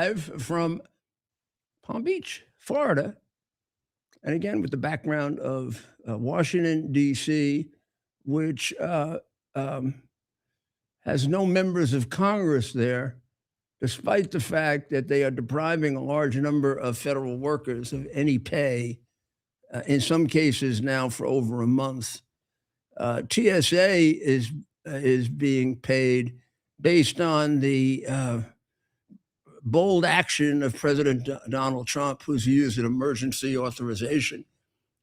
live from Palm Beach, Florida. And again, with the background of Washington, D.C., which has no members of Congress there, despite the fact that they are depriving a large number of federal workers of any pay, in some cases now for over a month. TSA is being paid based on the bold action of President Donald Trump, who's used an emergency authorization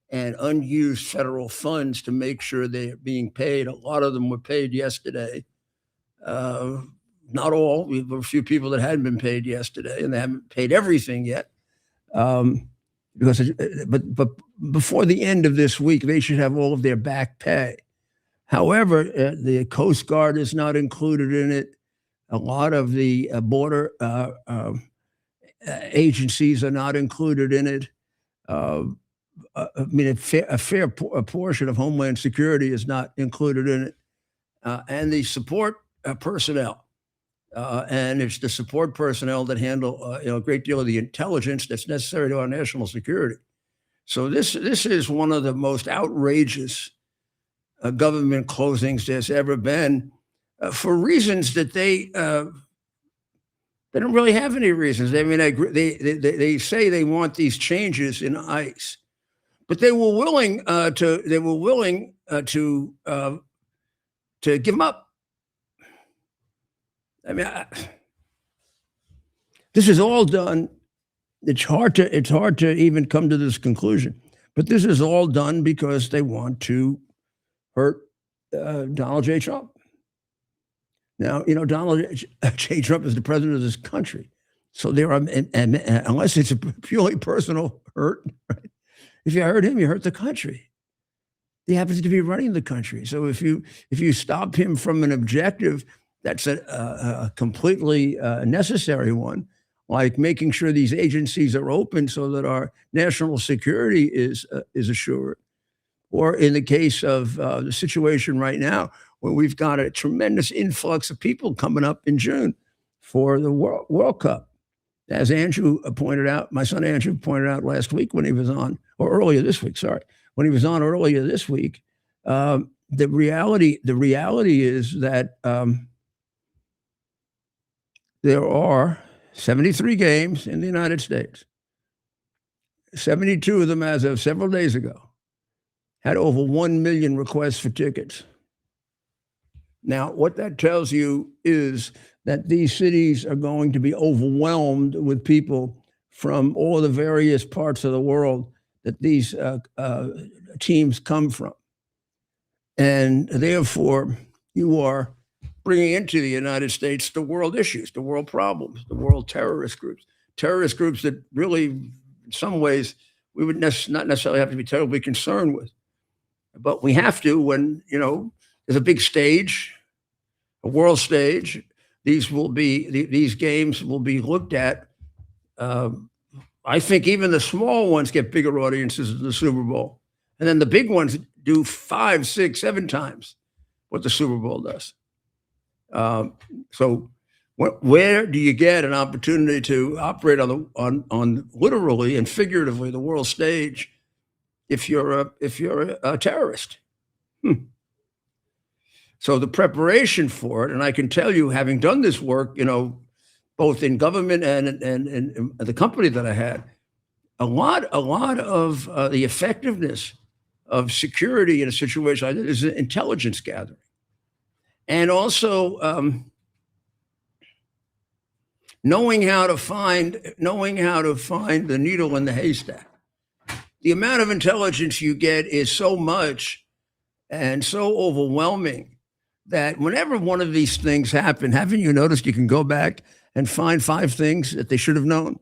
and unused federal funds to make sure they're being paid. A lot of them were paid yesterday. Not all. We have a few people that hadn't been paid yesterday, and they haven't paid everything yet. But before the end of this week, they should have all of their back pay. However, the Coast Guard is not included in it. A lot of the border agencies are not included in it. I mean, a fair portion of Homeland Security is not included in it, and the support personnel. And it's the support personnel that handle a great deal of the intelligence that's necessary to our national security. So this is one of the most outrageous government closings there's ever been, for reasons that they don't really have any reasons. I mean, they say they want these changes in ICE, but they were willing to give them up. I mean, this is all done. It's hard to even come to this conclusion, but this is all done because they want to hurt Donald J. Trump. Now, you know, Donald J. Trump is the president of this country, so there are, and unless it's a purely personal hurt, right? If you hurt him, you hurt the country. He happens to be running the country, so if you stop him from an objective that's a completely necessary one, like making sure these agencies are open so that our national security is assured. Or in the case of the situation right now, where we've got a tremendous influx of people coming up in June for the World Cup. As Andrew pointed out, my son Andrew pointed out last week when he was on, or earlier this week, sorry, when he was on earlier this week, the reality is that there are 73 games in the United States. 72 of them, as of several days ago, had over 1 million requests for tickets. Now, what that tells you is that these cities are going to be overwhelmed with people from all the various parts of the world that these teams come from. And therefore, you are bringing into the United States the world issues, the world problems, the world terrorist groups that really, in some ways, we would not necessarily have to be terribly concerned with. But we have to when, you know, there's a big stage, a world stage. These games will be looked at. I think even the small ones get bigger audiences than the Super Bowl. And then the big ones do 5, 6, 7 times what the Super Bowl does. So where do you get an opportunity to operate on literally and figuratively the world stage if you're a terrorist? So the preparation for it, and I can tell you, having done this work, you know, both in government and the company that I had, a lot of the effectiveness of security in a situation like this is intelligence gathering. And also knowing how to find the needle in the haystack. The amount of intelligence you get is so much and so overwhelming that whenever one of these things happen, haven't you noticed you can go back and find 5 things that they should have known?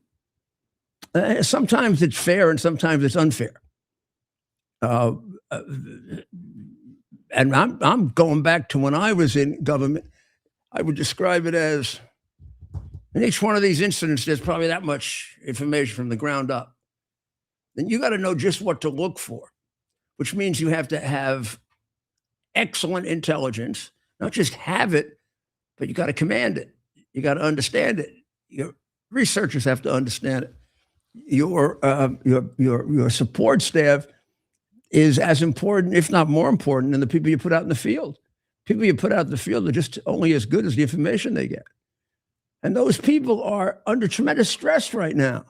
Sometimes it's fair and sometimes it's unfair. And I'm going back to when I was in government. I would describe it as, in each one of these incidents, there's probably that much information from the ground up. Then you got to know just what to look for, which means you have to have excellent intelligence, not just have it, but you got to command it. You got to understand it. researchers have to understand it. Your support staff is as important, if not more important, than the people you put out in the field. People you put out in the field are just only as good as the information they get. And those people are under tremendous stress right now.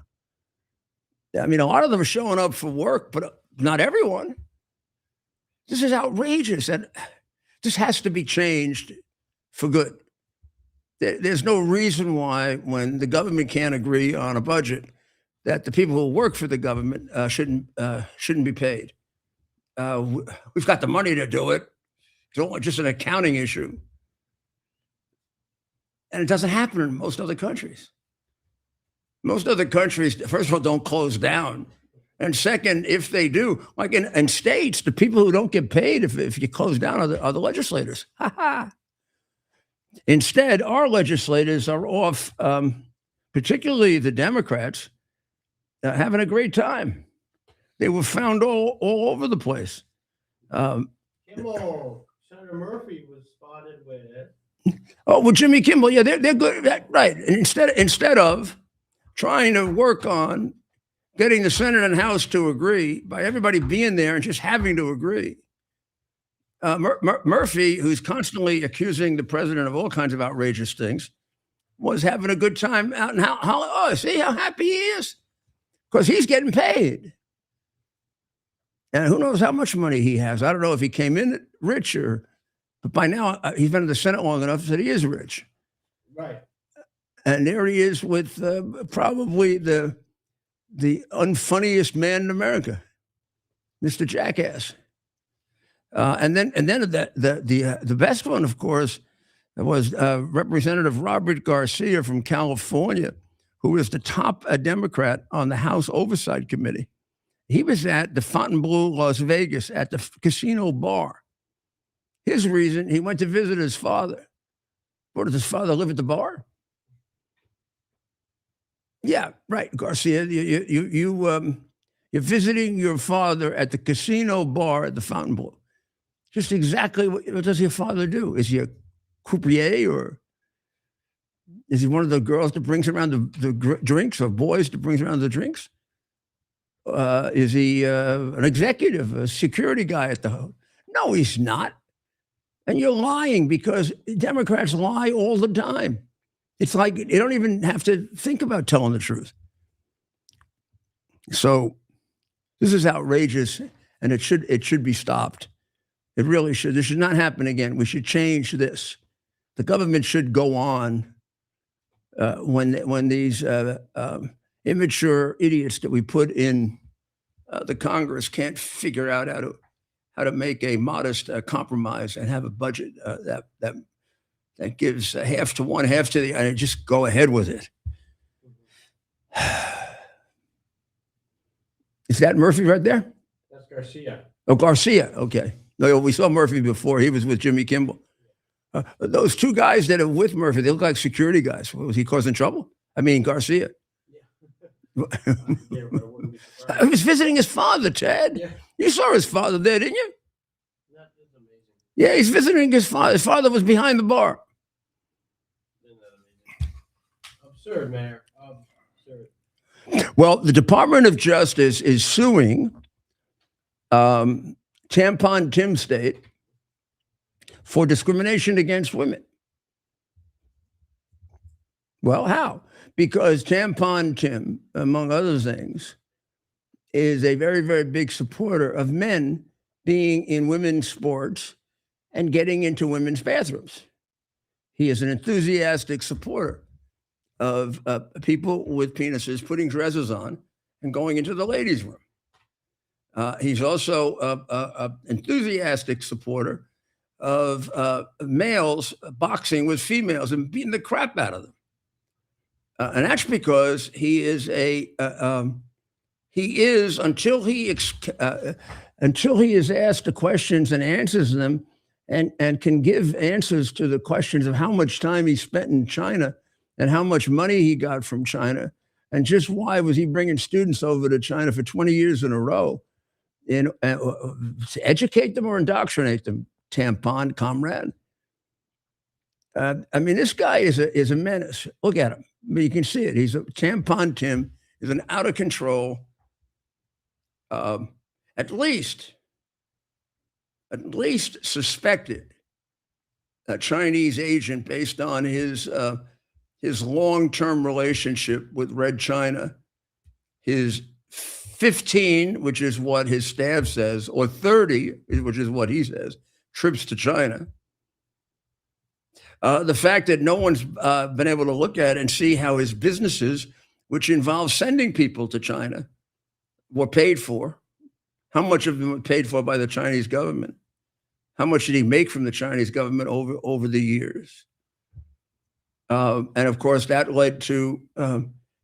I mean, a lot of them are showing up for work, but not everyone. This is outrageous, and this has to be changed for good. There's no reason why, when the government can't agree on a budget, that the people who work for the government shouldn't be paid. We've got the money to do it. It's only just an accounting issue. And it doesn't happen in most other countries. Most other countries, first of all, don't close down. And second, if they do, like in states, the people who don't get paid if you close down are the legislators. Instead, our legislators are off, particularly the Democrats, having a great time. They were found all over the place. Kimmel, Senator Murphy was spotted with. Oh, well, Jimmy Kimmel, yeah, they're good, right? And instead of trying to work on getting the Senate and House to agree by everybody being there and just having to agree, Murphy, who's constantly accusing the president of all kinds of outrageous things, was having a good time out in see how happy he is? Because he's getting paid. And who knows how much money he has. I don't know if he came in rich but by now he's been in the Senate long enough that he is rich. Right. And there he is with probably the unfunniest man in America, Mr. Jackass. And then the best one, of course, was Representative Robert Garcia from California, who is the top Democrat on the House Oversight Committee. He was at the Fontainebleau, Las Vegas, at the casino bar. His reason, he went to visit his father. What, does his father live at the bar? Yeah, right, Garcia. You're visiting your father at the casino bar at the Fontainebleau. Just exactly what does your father do? Is he a croupier, or is he one of the girls that brings around the drinks, or boys that brings around the drinks? Is he an executive, a security guy at the hotel? No, he's not. And you're lying, because Democrats lie all the time. It's like you don't even have to think about telling the truth. So this is outrageous, and it should be stopped. It really should. This should not happen again. We should change this. The government should go on when these immature idiots that we put in the Congress can't figure out how to make a modest compromise and have a budget that gives half to one, half to the other, and just go ahead with it. Is that Murphy right there? That's Garcia. Oh, Garcia. Okay. No, we saw Murphy before. He was with Jimmy Kimmel. Those two guys that are with Murphy, they look like security guys. Was he causing trouble? I mean, Garcia. Yeah. He was visiting his father, Ted. Yeah. You saw his father there, didn't you? That is amazing. Yeah, he's visiting his father. His father was behind the bar. Isn't that amazing? Absurd, Mayor. Absurd. Well, the Department of Justice is suing Tampon Tim State for discrimination against women. Well, how? Because Tampon Tim, among other things, is a very, very big supporter of men being in women's sports and getting into women's bathrooms. He is an enthusiastic supporter of people with penises putting dresses on and going into the ladies' room. He's also an enthusiastic supporter of males boxing with females and beating the crap out of them. And that's because he is until he is asked the questions and answers them, and can give answers to the questions of how much time he spent in China and how much money he got from China, and just why was he bringing students over to China for 20 years in a row, to educate them or indoctrinate them, tampon comrade. I mean, this guy is a menace. Look at him. But you can see it. He's a Tampon Tim is an out of control, at least suspected a Chinese agent based on his long-term relationship with Red China, his 15, which is what his staff says, or 30, which is what he says, trips to China. The fact that no one's been able to look at and see how his businesses, which involve sending people to China, were paid for. How much of them were paid for by the Chinese government? How much did he make from the Chinese government over the years? And of course, that led to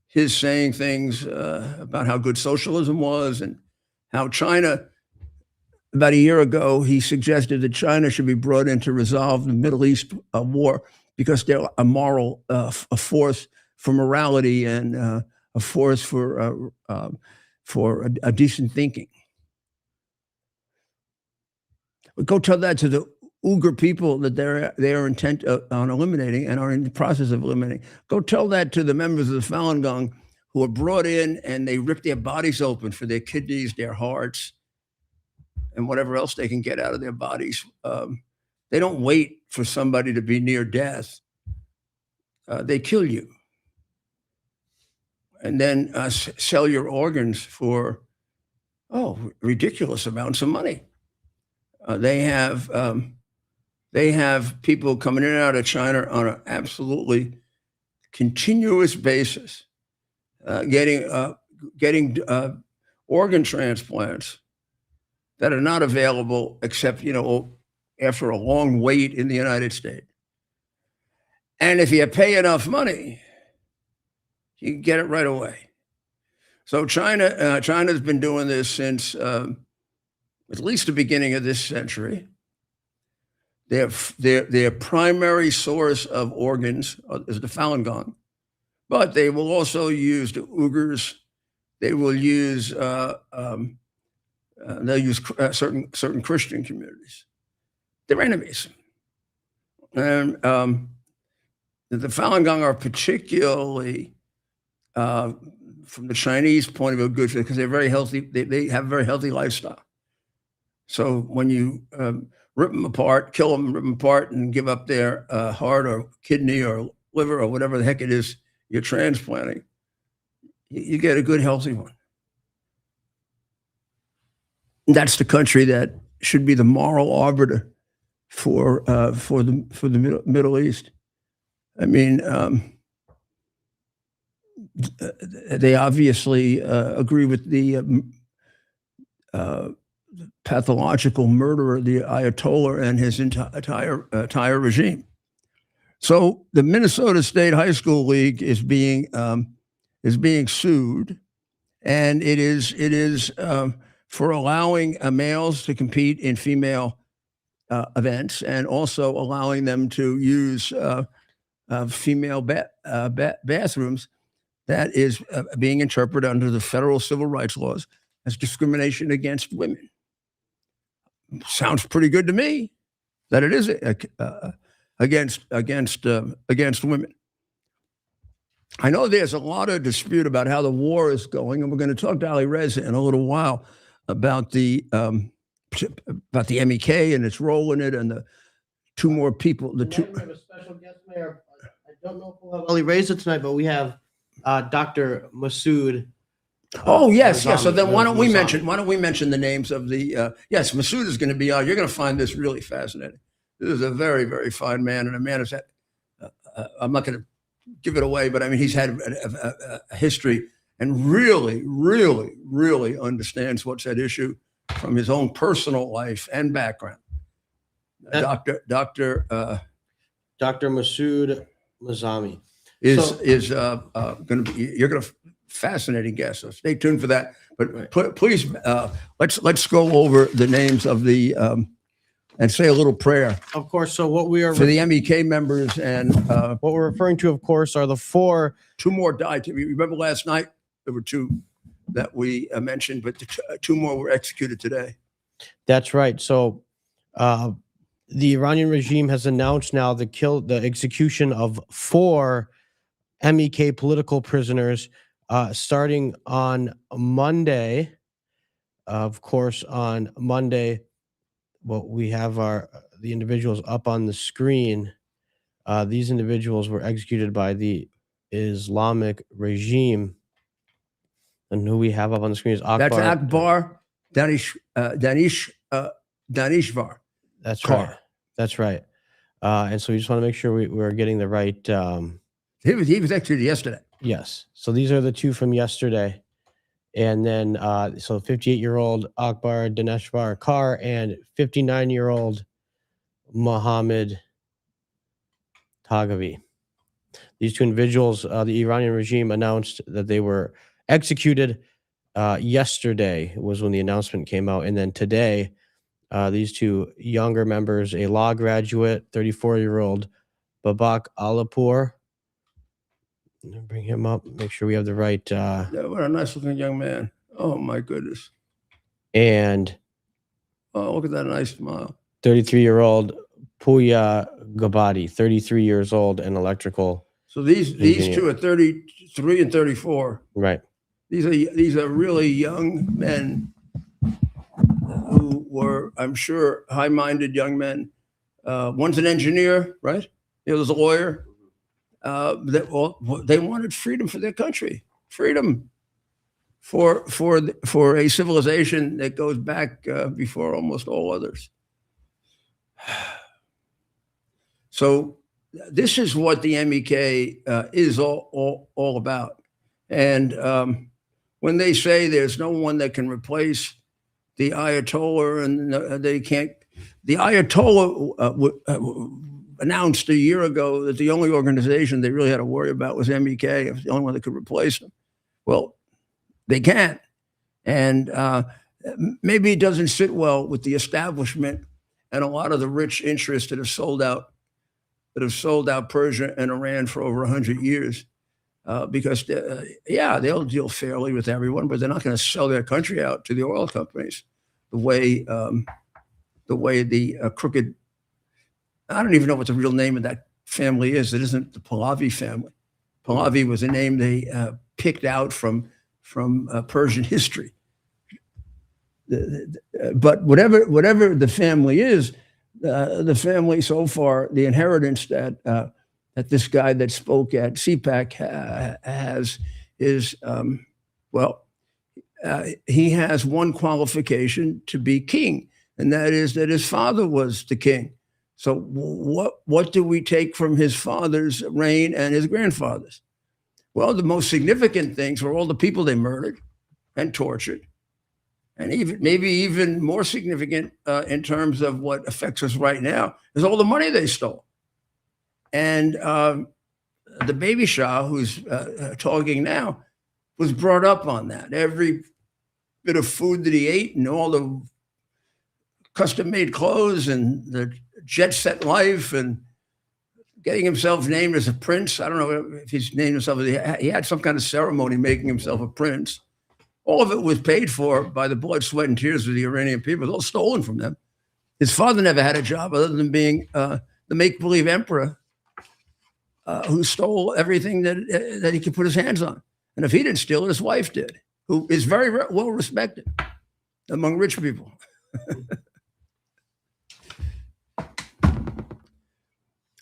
his saying things about how good socialism was and how China, about a year ago, he suggested that China should be brought in to resolve the Middle East war because they're a moral, a force for morality and a force for a decent thinking. But go tell that to the Uyghur people that they are intent on eliminating and are in the process of eliminating. Go tell that to the members of the Falun Gong who are brought in and they rip their bodies open for their kidneys, their hearts, and whatever else they can get out of their bodies. They don't wait for somebody to be near death. They kill you and then sell your organs for, ridiculous amounts of money. They have people coming in and out of China on an absolutely continuous basis, getting organ transplants that are not available except, after a long wait in the United States. And if you pay enough money, you can get it right away. So China's been doing this since at least the beginning of this century. Their primary source of organs is the Falun Gong, but they will also use the Uyghurs. They will use they'll use certain Christian communities. They're enemies, and the Falun Gong are particularly, from the Chinese point of view, good because they're very healthy. They have a very healthy lifestyle. So when you rip them apart, kill them, rip them apart, and give up their heart or kidney or liver or whatever the heck it is you're transplanting, you get a good, healthy one. And that's the country that should be the moral arbiter for the Middle East. I mean, they obviously agree with the pathological murderer, the Ayatollah, and his entire regime. So the Minnesota State High School League is being sued, and it is for allowing males to compete in female events, and also allowing them to use female bathrooms. That is being interpreted under the federal civil rights laws as discrimination against women. Sounds pretty good to me that it is against women. I know there's a lot of dispute about how the war is going, and we're going to talk to Ali Reza in a little while about the MEK and its role in it, and the two more people. We have a special guest, Mayor. I don't know if we'll have Ali Reza tonight, but we have Dr. Massud. Oh yes, yes. So then why don't we mention the names of the? Yes, Massud is going to be on. You're going to find this really fascinating. This is a very, very fine man, and a man who's had. I'm not going to give it away, but I mean, he's had a history and really, really, really understands what's at issue from his own personal life and background. Dr. Massud Moazami is going to be. You're going to. Fascinating guest. So stay tuned for that. But please, let's go over the names of the and say a little prayer. Of course. So what we are for the MEK members, and what we're referring to, of course, are the two more died. Remember last night there were two that we mentioned, but two more were executed today. That's right. So the Iranian regime has announced now the execution of 4 MEK political prisoners starting on Monday. Of course, on Monday, well, we have the individuals up on the screen. These individuals were executed by the Islamic regime, and who we have up on the screen is Akbar. That's Akbar Danishvar. That's Carr. right. That's right. And so we just want to make sure we're getting the right. He was executed yesterday. Yes. So these are the two from yesterday. And then, so 58-year-old Akbar Daneshvar Carr and 59-year-old Mohammed Tagavi. These two individuals, the Iranian regime announced that they were executed yesterday was when the announcement came out. And then today, these two younger members, a law graduate, 34-year-old Babak Alipur. Bring him up, make sure we have the right. Yeah, what a nice looking young man. Oh, my goodness. And oh, look at that nice smile. 33-year-old Puya Gabadi, 33 years old and electrical. So these two are 33 and 34. Right. These are really young men who were, I'm sure, high-minded young men. One's an engineer, right? The other's a lawyer. They wanted freedom for their country, freedom for a civilization that goes back before almost all others. So this is what the MEK is all about. And when they say there's no one that can replace the Ayatollah, and they can't, the Ayatollah announced a year ago that the only organization they really had to worry about was MEK. It was the only one that could replace them. Well, they can't. And maybe it doesn't sit well with the establishment and a lot of the rich interests that have sold out Persia and Iran for over 100 years. Because, they'll deal fairly with everyone, but they're not going to sell their country out to the oil companies the way the crooked, I don't even know what the real name of that family is. It isn't the Pahlavi family. Pahlavi was a name they picked out from Persian history. But whatever the family is, the family so far, the inheritance that this guy that spoke at CPAC has is, he has one qualification to be king, and that is that his father was the king. So what do we take from his father's reign and his grandfather's? Well, the most significant things were all the people they murdered and tortured. And maybe even more significant in terms of what affects us right now is all the money they stole. And the baby Shah, who's talking now, was brought up on that. Every bit of food that he ate and all the custom-made clothes and the jet-set life and getting himself named as a prince. I don't know if he's named himself. He had some kind of ceremony making himself a prince. All of it was paid for by the blood, sweat, and tears of the Iranian people. It was all stolen from them. His father never had a job other than being the make-believe emperor who stole everything that he could put his hands on. And if he didn't steal it, his wife did, who is very well respected among rich people.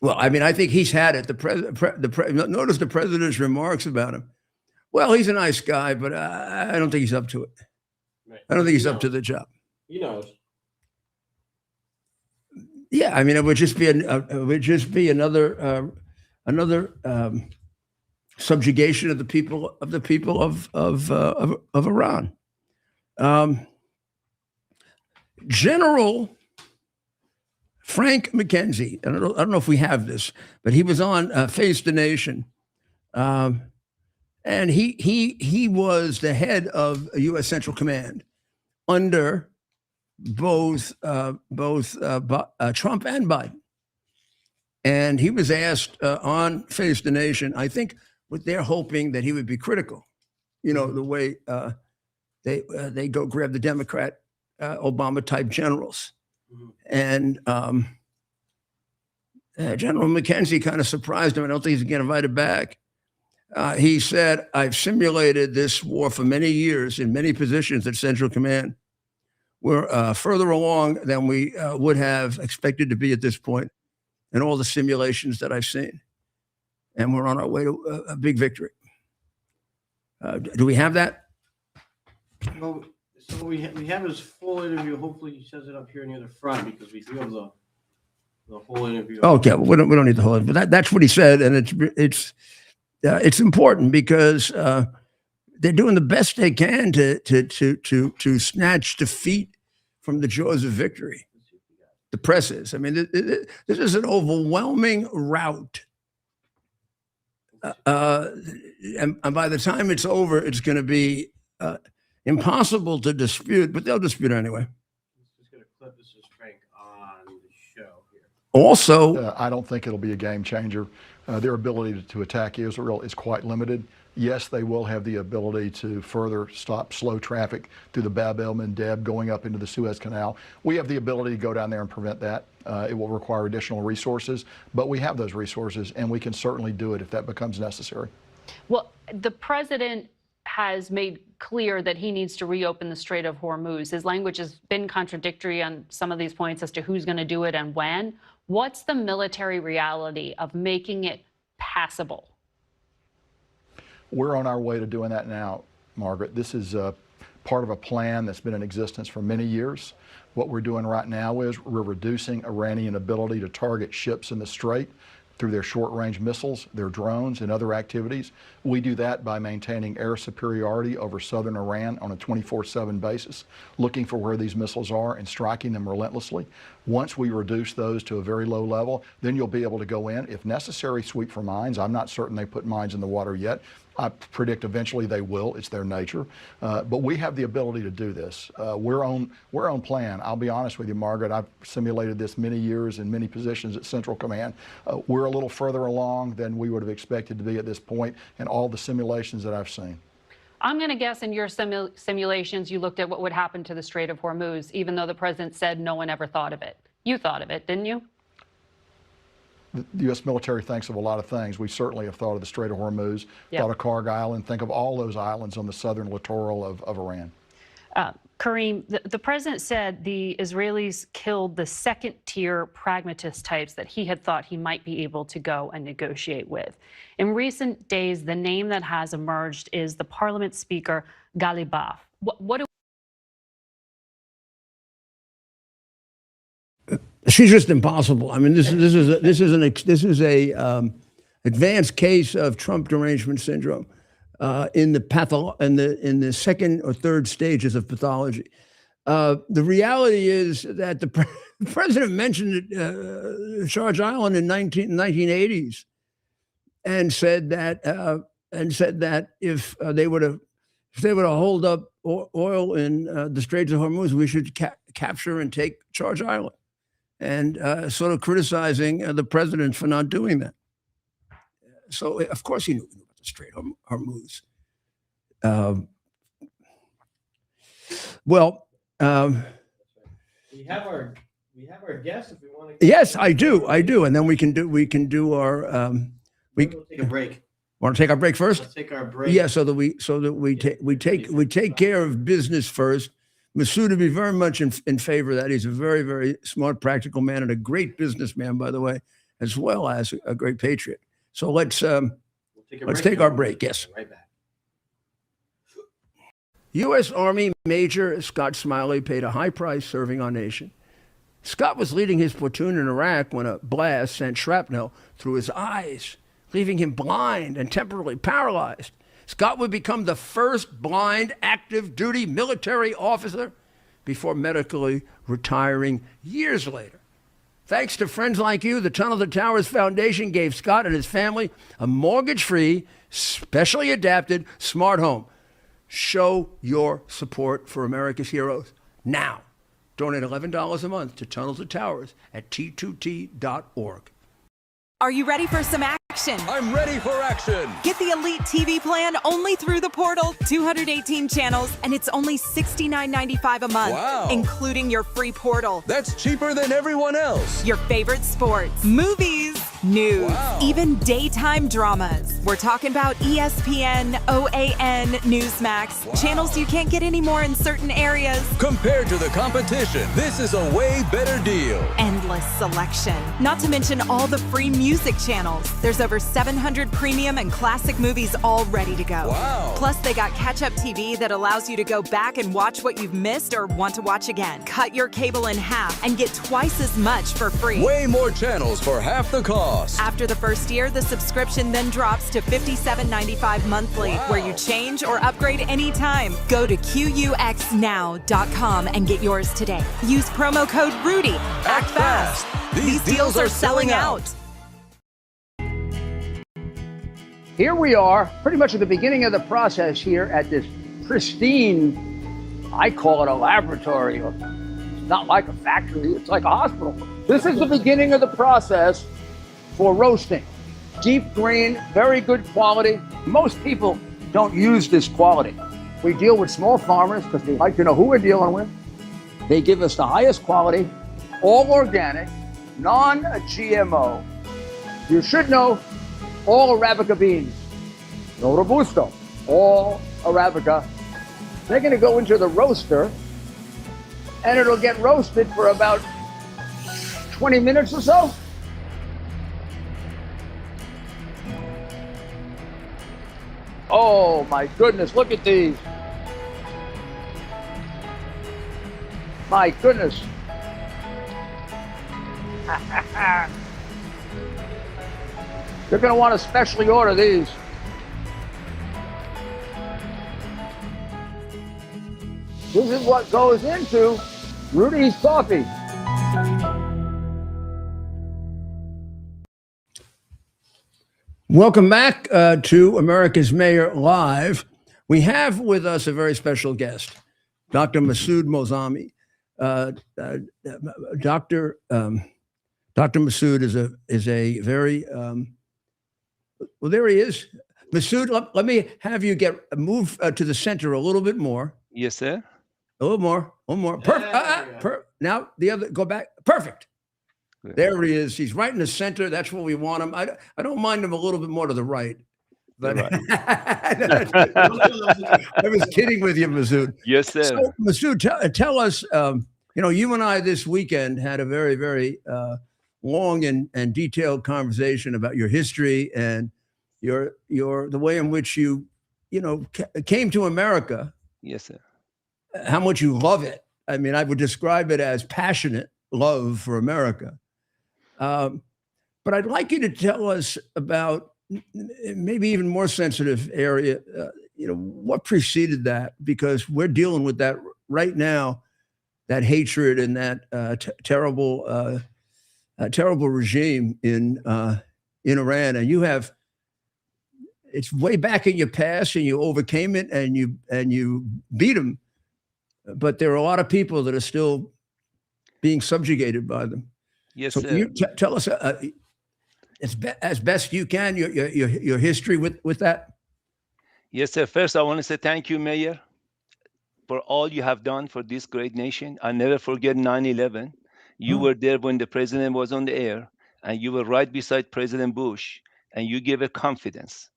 Well, I mean, I think he's had it. Notice the president's remarks about him. Well, he's a nice guy, but I don't think he's up to it. Right. I don't think he's up to the job. He knows. Yeah, I mean, it would just be another subjugation of the people of Iran. General Frank McKenzie, I don't know if we have this, but he was on Face the Nation, and he was the head of U.S. Central Command under both Trump and Biden. And he was asked on Face the Nation, I think what they're hoping that he would be critical, the way they go grab the Democrat Obama type generals. And General McKenzie kind of surprised him. I don't think he's going to invite it back. He said, I've simulated this war for many years in many positions at Central Command. We're further along than we would have expected to be at this point in all the simulations that I've seen. And we're on our way to a big victory. Do we have that? Well, so we have his full interview. Hopefully he says it up here near the front because we do have the whole interview. Okay, well, we don't need the whole. But that's what he said, and it's important because they're doing the best they can to snatch defeat from the jaws of victory. The press is. I mean, this is an overwhelming rout. And by the time it's over, it's going to be impossible to dispute, but they'll dispute it anyway. Just going to clip this Frank on the show here. Also, I don't think it'll be a game changer. Their ability to attack Israel is quite limited. Yes, they will have the ability to further stop slow traffic through the Bab el-Mandeb going up into the Suez Canal. We have the ability to go down there and prevent that. It will require additional resources, but we have those resources, and we can certainly do it if that becomes necessary. Well, the president has made clear that he needs to reopen the Strait of Hormuz. His language has been contradictory on some of these points as to who's going to do it and when. What's the military reality of making it passable? We're on our way to doing that now, Margaret. This is part of a plan that's been in existence for many years. What we're doing right now is we're reducing Iranian ability to target ships in the Strait through their short-range missiles, their drones, and other activities. We do that by maintaining air superiority over southern Iran on a 24/7 basis, looking for where these missiles are and striking them relentlessly. Once we reduce those to a very low level, then you'll be able to go in, if necessary, sweep for mines. I'm not certain they put mines in the water yet. I predict eventually they will. It's their nature. But we have the ability to do this. We're on plan. I'll be honest with you, Margaret. I've simulated this many years in many positions at Central Command. We're a little further along than we would have expected to be at this point in all the simulations that I've seen. I'm going to guess in your simulations, you looked at what would happen to the Strait of Hormuz, even though the president said no one ever thought of it. You thought of it, didn't you? The U.S. military thinks of a lot of things. We certainly have thought of the Strait of Hormuz, thought of Karg Island, think of all those islands on the southern littoral of Iran. Kareem, the president said the Israelis killed the second-tier pragmatist types that he had thought he might be able to go and negotiate with. In recent days, the name that has emerged is the parliament speaker, Ghalibaf. What do she's just impossible. I mean, this is a advanced case of Trump derangement syndrome in the second or third stages of pathology. The reality is that the president mentioned Sharjah Island in 1980s and said that if they were to hold up oil in the Straits of Hormuz, we should capture and take Sharjah Island. And sort of criticizing the president for not doing that. So, of course, he knew about the Strait of Hormuz. We have our guests if we want to. Yes, I do, and then we can do our. We'll take a break. Want to take our break first? Let's take our break. Yeah, so that we take care of business first. Massud would be very much in favor of that. He's a very, very smart, practical man and a great businessman, by the way, as well as a great patriot. So let's take our break. Yes. Right back. U.S. Army Major Scott Smiley paid a high price serving our nation. Scott was leading his platoon in Iraq when a blast sent shrapnel through his eyes, leaving him blind and temporarily paralyzed. Scott would become the first blind active duty military officer before medically retiring years later. Thanks to friends like you, the Tunnel to Towers Foundation gave Scott and his family a mortgage-free, specially adapted smart home. Show your support for America's heroes now. Donate $11 a month to Tunnel to Towers at T2T.org. Are you ready for some action? I'm ready for action. Get the Elite TV plan only through the portal. 218 channels, and it's only $69.95 a month, Wow. including your free portal. That's cheaper than everyone else. Your favorite sports, movies, news, Wow. even daytime dramas. We're talking about ESPN, OAN, Newsmax, channels you can't get anymore in certain areas. Compared to the competition, this is a way better deal. Endless selection. Not to mention all the free music channels. There's over 700 premium and classic movies all ready to go. Wow. Plus, they got catch-up TV that allows you to go back and watch what you've missed or want to watch again. Cut your cable in half and get twice as much for free. Way more channels for half the cost. After the first year, the subscription then drops to $57.95 monthly, where you change or upgrade anytime. Go to QUXNow.com and get yours today. Use promo code RUDY. Act fast. These deals are selling out. Here we are, pretty much at the beginning of the process here at this pristine, I call it a laboratory. It's not like a factory, it's like a hospital. This is the beginning of the process for roasting. Deep green, very good quality. Most people don't use this quality. We deal with small farmers because they like to know who we're dealing with. They give us the highest quality, all organic, non-GMO. You should know all Arabica beans, no Robusto, all Arabica. They're gonna go into the roaster and it'll get roasted for about 20 minutes or so. Oh my goodness, look at these. My goodness. You're going to want to specially order these. This is what goes into Rudy's coffee. Welcome back to America's Mayor Live. We have with us a very special guest, Dr. Massud Moazami. Dr. Massud is a very well. There he is, Massud. Let me have you move to the center a little bit more. Yes, sir. A little more. One more. Perfect. Now the other. Go back. Perfect. Good. There he is. He's right in the center. That's where we want him. I don't mind him a little bit more to the right. But Right. I was kidding with you, Massud. Yes, sir. So, Massud, tell us. You and I this weekend had a very, very long and detailed conversation about your history and the way in which you came to America. Yes, sir. How much you love it. I mean, I would describe it as passionate love for America. But I'd like you to tell us about maybe even more sensitive area, what preceded that, because we're dealing with that right now, that hatred and that terrible regime in Iran. And it's way back in your past and you overcame it and you beat them. But there are a lot of people that are still being subjugated by them. Yes, So sir. can you tell us as best you can your history with that? Yes, sir. First, I want to say thank you, Mayor, for all you have done for this great nation. I never forget 9/11. You were there when the president was on the air, and you were right beside President Bush, and you gave a confidence,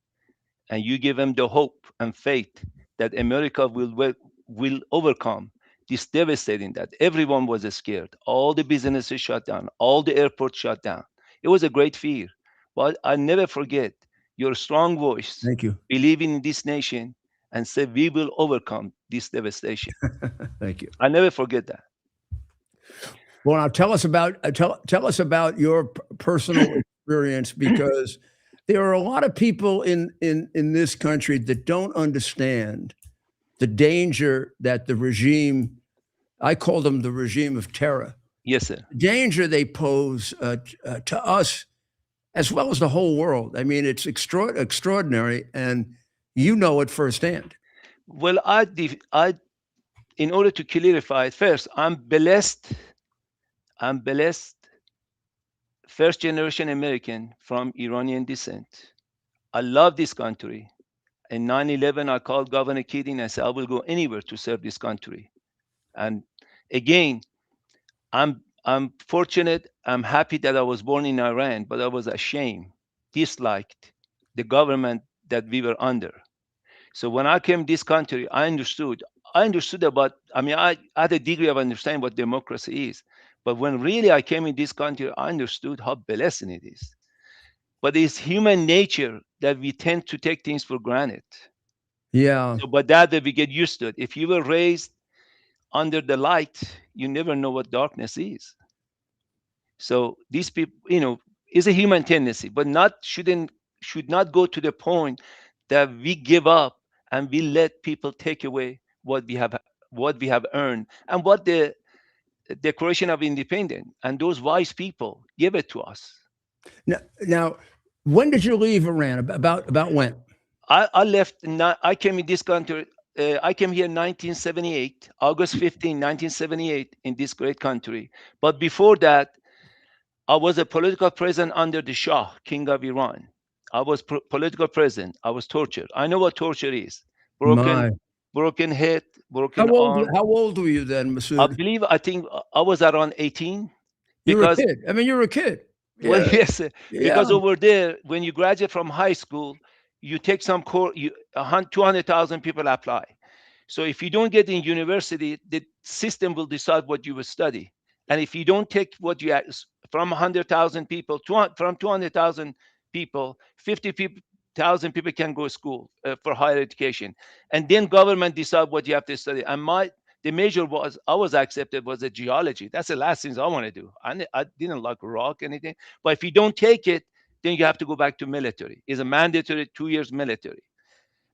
and you gave him the hope and faith that America will overcome this devastating that everyone was scared. All the businesses shut down, all the airports shut down. It was a great fear. But I never forget your strong voice, Thank you. believing in this nation and say we will overcome this devastation. Thank you. I never forget that. Well, now tell us about your personal experience, because there are a lot of people in this country that don't understand the danger that the regime, I call them the regime of terror, Yes, sir. danger they pose to us as well as the whole world. I mean, it's extraordinary, and you know it firsthand. Well, in order to clarify it, first, I'm blessed, first generation American from Iranian descent. I love this country. In 9/11, I called Governor Keating. I said, I will go anywhere to serve this country. And again, I'm fortunate. I'm happy that I was born in Iran, but I was ashamed, disliked the government that we were under. So when I came to this country, I understood. I understood about, I mean, I had a degree of understanding what democracy is. But when really I came in this country, I understood how blessing it is. But it's human nature that we tend to take things for granted. Yeah. So, but that we get used to it. If you were raised under the light, you never know what darkness is. So these people, is a human tendency, but should not go to the point that we give up and we let people take away what we have earned and what the Declaration of Independence and those wise people give it to us. Now, when did you leave Iran? About when? I left. I came in this country. I came here in 1978, August 15, 1978, in this great country. But before that, I was a political prisoner under the Shah, King of Iran. I was political prisoner. I was tortured. I know what torture is. My. Broken head, broken arm. How old were you then, Massud? I think I was around 18. You were a Because, kid. I mean, you were a kid. well, Yeah. yes, because Yeah. over there, when you graduate from high school, you take some course, 200,000 people apply. So if you don't get in university, the system will decide what you will study. And if you don't take what you from 100,000 people, from 200,000 people, 50,000 people can go to school for higher education. And then government decide what you have to study. And the major I was accepted was a geology. That's the last things I want to do. I didn't like rock anything. But if you don't take it, then you have to go back to military. It's a mandatory 2 years military.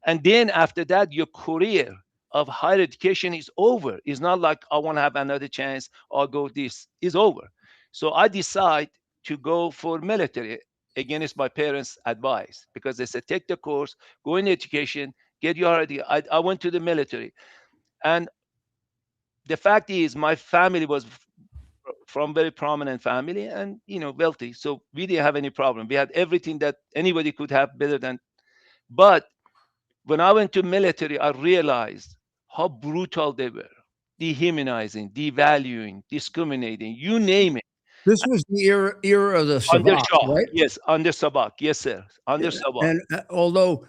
And then after that, your career of higher education is over. It's not like I want to have another chance or go this. It's over. So I decide to go for military against my parents' advice because they said, take the course, go in education, get your idea. I went to the military. And the fact is, my family was from very prominent family and, wealthy. So we didn't have any problem. We had everything that anybody could have better than. But when I went to military, I realized how brutal they were, dehumanizing, devaluing, discriminating, you name it. This was the era of the Under Savak, Shah, right? yes, under Sabak, yes, sir, under Sabak. And although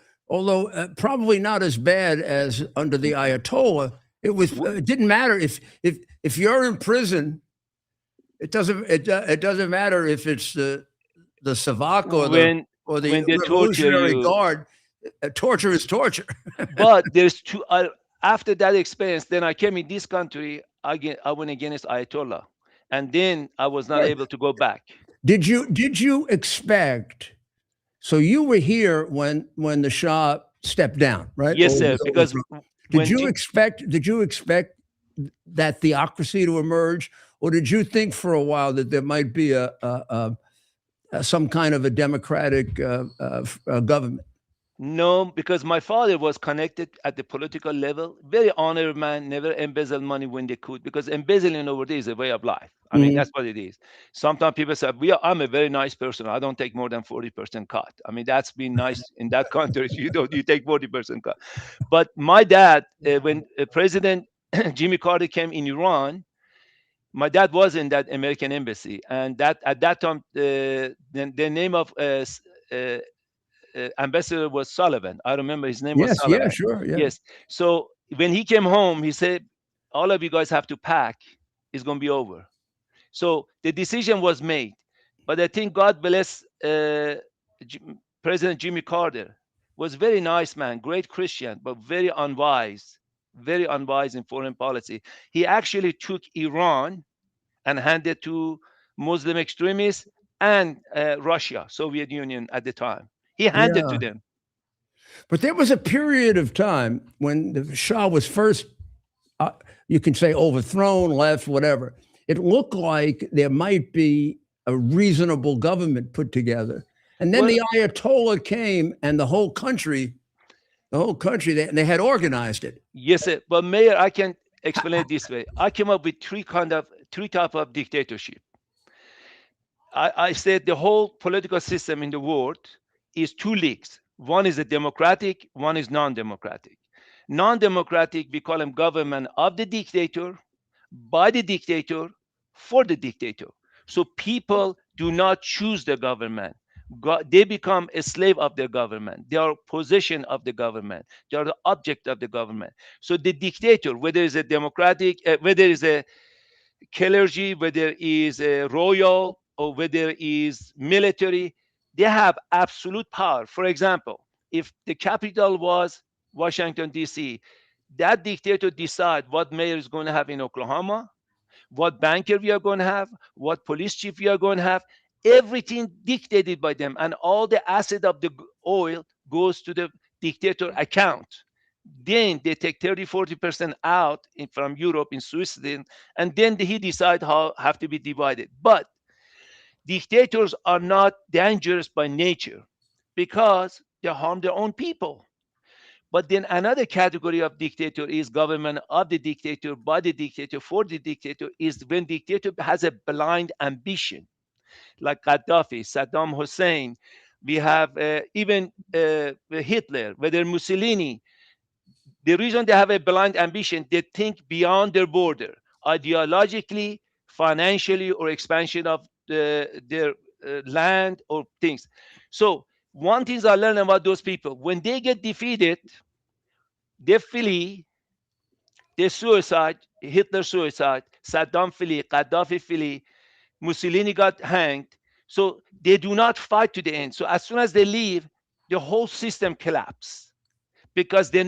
probably not as bad as under the Ayatollah, it didn't matter if you're in prison. It doesn't matter if it's the Savak or the Revolutionary Guard. Torture is torture. But there's two. After that experience, then I came in this country. I went against Ayatollah, and then I was not able to go back. Did you expect? So you were here when the Shah stepped down, right? Yes, sir. Because did you expect that theocracy to emerge, or did you think for a while that there might be some kind of a democratic government? No, because my father was connected at the political level. Very honorable man, never embezzled money when they could, because embezzling over there is a way of life. I mean, that's what it is. Sometimes people say, I'm a very nice person. I don't take more than 40% cut. I mean, that's been nice in that country. You take 40% cut. But my dad, when President Jimmy Carter came in Iran, my dad was in that American embassy. And that at that time, the name of ambassador was Sullivan. I remember his name was Sullivan. Yeah, sure. Yeah. Yes. So when he came home, he said, all of you guys have to pack. It's going to be over. So the decision was made. But I think God bless President Jimmy Carter. Was very nice man, great Christian, but very unwise in foreign policy. He actually took Iran and handed to Muslim extremists and Russia, Soviet Union at the time. He handed to them. But there was a period of time when the Shah was first, you can say overthrown, left, whatever. It looked like there might be a reasonable government put together. And then the Ayatollah came and the whole country, they had organized it. Yes, sir. But Mayor, I can explain it this way. I came up with three type of dictatorship. I said the whole political system in the world is two leagues. One is a democratic, one is non-democratic. Non-democratic, we call them government of the dictator, by the dictator, for the dictator. So people do not choose the government, They become a slave of their government. They are possession of the government. They are the object of the government. So the dictator, whether it's a democratic, whether it's a clergy, whether is a royal, or whether is military, they have absolute power. For example, if the capital was Washington, D.C., that dictator decide what mayor is going to have in Oklahoma, what banker we are going to have, what police chief we are going to have, everything dictated by them. And all the asset of the oil goes to the dictator account. Then they take 30-40% out from Europe in Switzerland, and then he decide how have to be divided. But dictators are not dangerous by nature because they harm their own people. But then another category of dictator is government of the dictator, by the dictator, for the dictator, is when dictator has a blind ambition, like Gaddafi, Saddam Hussein. We have even Hitler, whether Mussolini. The reason they have a blind ambition, they think beyond their border, ideologically, financially, or expansion of their land or things. So one thing I learned about those people, when they get defeated, they flee, they suicide, Hitler suicide, Saddam flee, Gaddafi flee, Mussolini got hanged. So they do not fight to the end. So as soon as they leave, the whole system collapses because they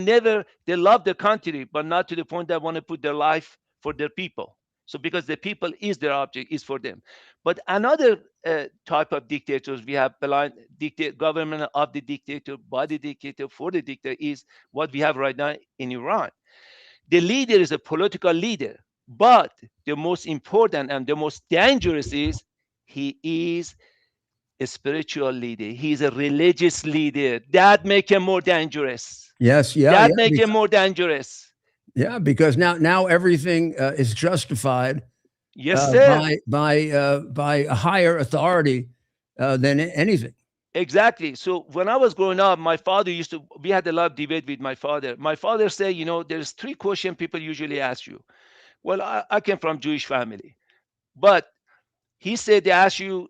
love their country, but not to the point that want to put their life for their people. So because the people is their object, is for them. But another type of dictators, we have blind government of the dictator, by the dictator, for the dictator, is what we have right now in Iran. The leader is a political leader, but the most important and the most dangerous is he is a spiritual leader. He is a religious leader. That make him more dangerous. Yes, yeah, That yeah, make him more dangerous. yeah, because now everything is justified Yes, sir. by a higher authority than anything. Exactly. So when I was growing up, my father we had a lot of debate with my father. My father said, there's 3 questions people usually ask you. Well, I came from Jewish family, but he said they ask you,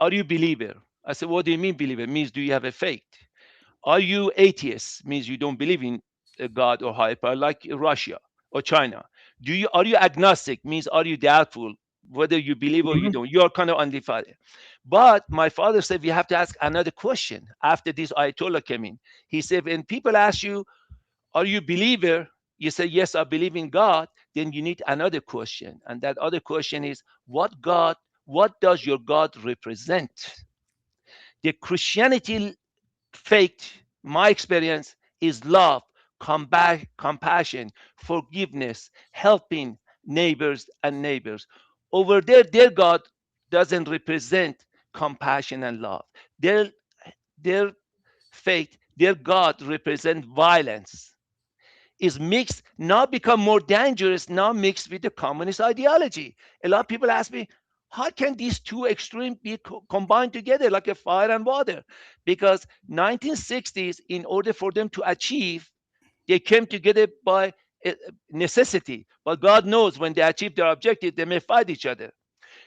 are you believer? I said, what do you mean believer? It means do you have a faith? Are you atheist? Means you don't believe in a God or higher power, like Russia or China. Are you agnostic? Means are you doubtful whether you believe or you don't? You are kind of undecided. But my father said we have to ask another question after this Ayatollah came in. He said when people ask you, are you believer? You say, yes, I believe in God. Then you need another question. And that other question is, what does your God represent? The Christianity faith, my experience, is love, compassion, forgiveness, helping neighbors. Over there, their God doesn't represent compassion and love. Their faith, their God represents violence. Is mixed, now become more dangerous, now mixed with the communist ideology. A lot of people ask me, how can these two extremes be combined together like a fire and water? Because 1960s, in order for them to achieve, they came together by necessity. But God knows when they achieve their objective, they may fight each other.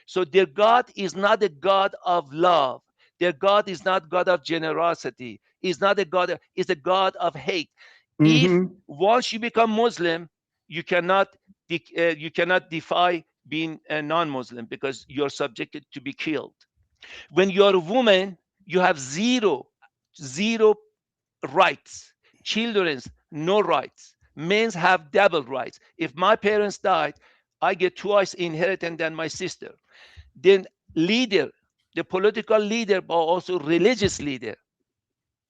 So their God is not a God of love. Their God is not God of generosity. Is not a God. Is a God of hate. If once you become Muslim, you cannot defy being a non-Muslim because you're subjected to be killed. When you're a woman, you have zero rights. Children's no rights. Men's have double rights. If my parents died, I get twice inheritance than my sister. Then leader, the political leader, but also religious leader,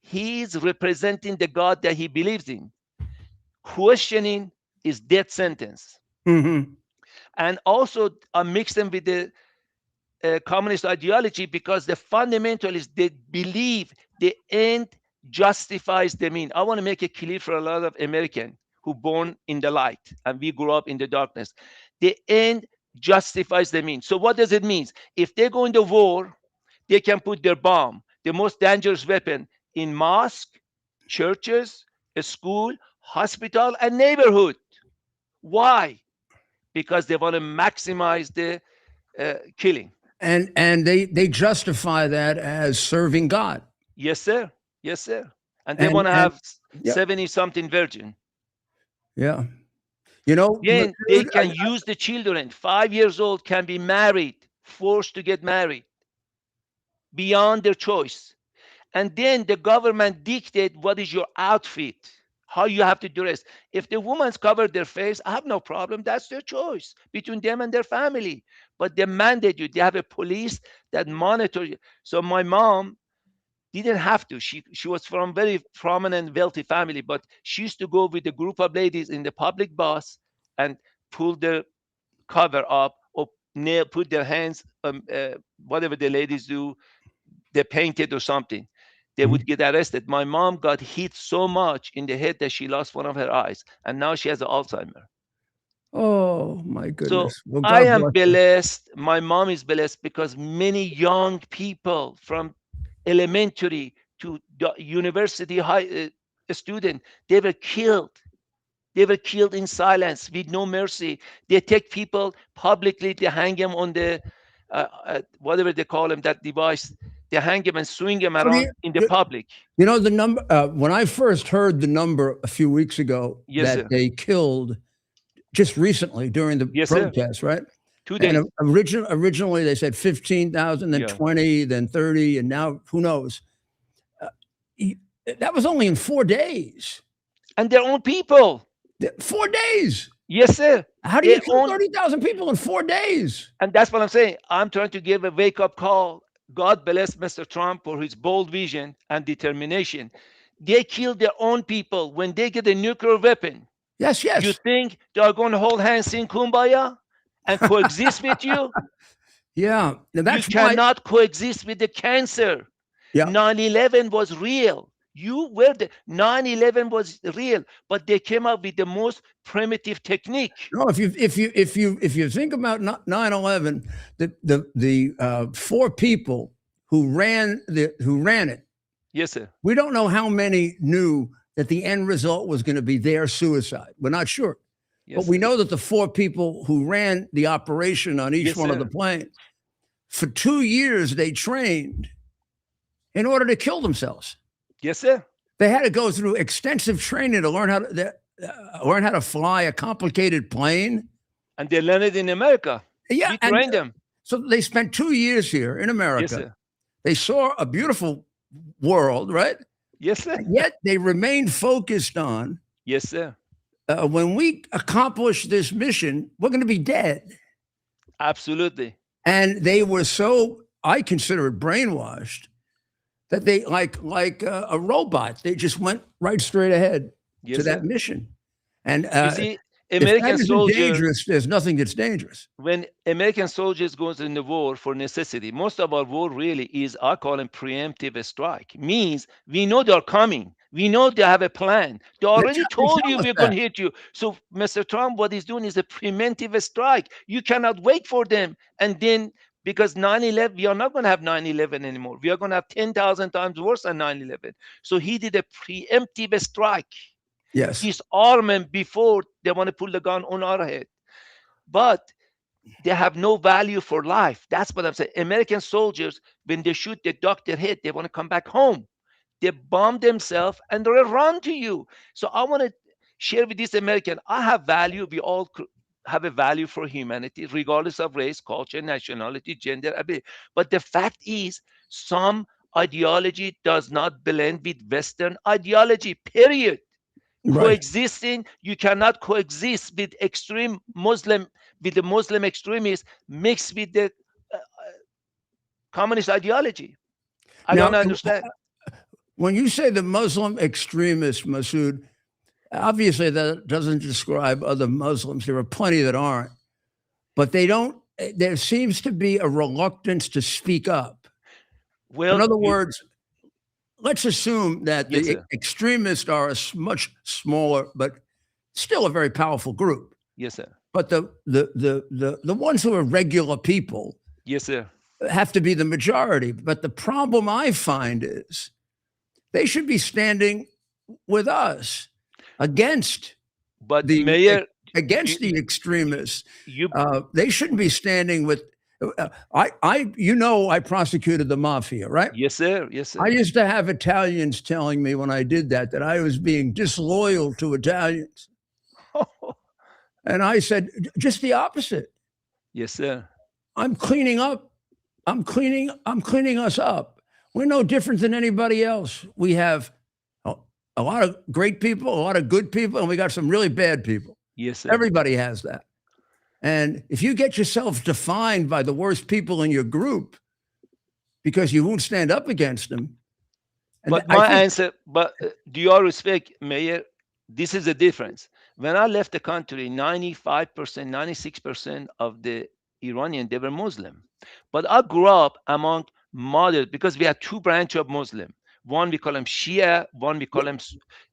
he is representing the God that he believes in. Questioning is death sentence. And also I mix them with the communist ideology because the fundamentalists, they believe the end justifies the mean. I want to make it clear for a lot of Americans who born in the light and we grew up in the darkness. The end justifies the mean. So what does it mean? If they go into war, they can put their bomb, the most dangerous weapon, in mosque, churches, a school, hospital, and neighborhood. Why? Because they want to maximize the killing. And they justify that as serving God. Yes, sir. Yes, sir. And they And- want to and- have yeah. 70-something virgin. Yeah. You know, Then they Masood, can use the children. 5 years old can be married, forced to get married beyond their choice. And then the government dictate what is your outfit, how you have to dress. If the woman's covered their face, I have no problem. That's their choice between them and their family. But they mandate you. They have a police that monitor you. So my mom didn't have to. She was from very prominent, wealthy family, but she used to go with a group of ladies in the public bus and pull their cover up or put their hands, whatever the ladies do, they painted or something. They would get arrested. My mom got hit so much in the head that she lost one of her eyes, and now she has Alzheimer. oh my So goodness. Well, I God am bless you. blessed. My mom is blessed because many young people from elementary to university high student, they were killed. They were killed in silence with no mercy. They take people publicly. They hang them on the whatever they call them, that device. They hang them and swing them So do around you- in the you- public. You know, the number, when I first heard the number a few weeks ago Yes, that sir. they killed just recently during the Yes, sir. protest, right? 2 days. And originally they said 15,000, then Yeah. 20, then 30, and now who knows? That was only in 4 days. And their own people. 4 days. Yes, sir. How do you Their kill own- 30,000 people in 4 days? And that's what I'm saying. I'm trying to give a wake-up call. God bless Mr. Trump for his bold vision and determination. They kill their own people when they get a nuclear weapon. Yes, yes. You think they are going to hold hands, sing kumbaya, and coexist with you? Yeah. Now that's You why. cannot coexist with the cancer. Yeah. 9/11 was real. You were the 9/11 was real, but they came up with the most primitive technique. No, if you think about 9/11, the 4 people who ran it, Yes, sir. we don't know how many knew that the end result was going to be their suicide. We're not sure. Yes, But we sir. know that the 4 people who ran the operation on each Yes, one of sir. the planes, for 2 years, they trained in order to kill themselves. Yes, sir. They had to go through extensive training to learn how to fly a complicated plane. And they learned it in America. Yeah, We and trained them. so they spent 2 years here in America. Yes, sir. They saw a beautiful world, right? Yes, sir. And yet they remained focused on Yes, sir. when we accomplish this mission, we're going to be dead. Absolutely. And they were so, I consider it brainwashed, that they like a robot. They just went right straight ahead Yes, to sir. that mission. And You see, if that American isn't soldiers, dangerous, there's nothing that's dangerous. when American soldiers go in the war for necessity, most of our war really is, I call them preemptive strike. Means we know they're coming. We know they have a plan. They already told you us we're going that. to hit you. So Mr. Trump, what he's doing is a preemptive strike. You cannot wait for them. And then because 9/11, we are not going to have 9/11 anymore. We are going to have 10,000 times worse than 9/11. So he did a preemptive strike. Yes. Disarmament before they want to pull the gun on our head. But they have no value for life. That's what I'm saying. American soldiers, when they shoot, they duck their head. They want to come back home. They bomb themselves and they run to you. So I want to share with this American, I have value. We all have a value for humanity, regardless of race, culture, nationality, gender, ability. But the fact is, some ideology does not blend with Western ideology, period. Right. Coexisting, you cannot coexist with extreme Muslim, with the Muslim extremists mixed with the communist ideology. I Now, don't understand. When you say the Muslim extremist, Masood, obviously that doesn't describe other Muslims. There are plenty that aren't, but they don't. There seems to be a reluctance to speak up. Well, In other words, let's assume that Yes, the sir. extremists are a much smaller, but still a very powerful group. yes, sir. But the ones who are regular people Yes, sir. have to be the majority. But the problem I find is they should be standing with us against But the Mayor, against the extremists. you They shouldn't be standing with I prosecuted the mafia, right? Yes, sir. Yes, sir. I used to have Italians telling me when I did that I was being disloyal to Italians. And I said, just the opposite. Yes, sir. I'm cleaning up. I'm cleaning us up. We're no different than anybody else. We have a lot of great people, a lot of good people, and we got some really bad people. Yes, sir. Everybody has that. And if you get yourself defined by the worst people in your group because you won't stand up against them. But my answer, do you all respect, Mayor? This is the difference. When I left the country, 95%, 96% of the Iranian, they were Muslim. But I grew up among moderate, because we had two branches of Muslim. One, we call them Shia. One, we call them,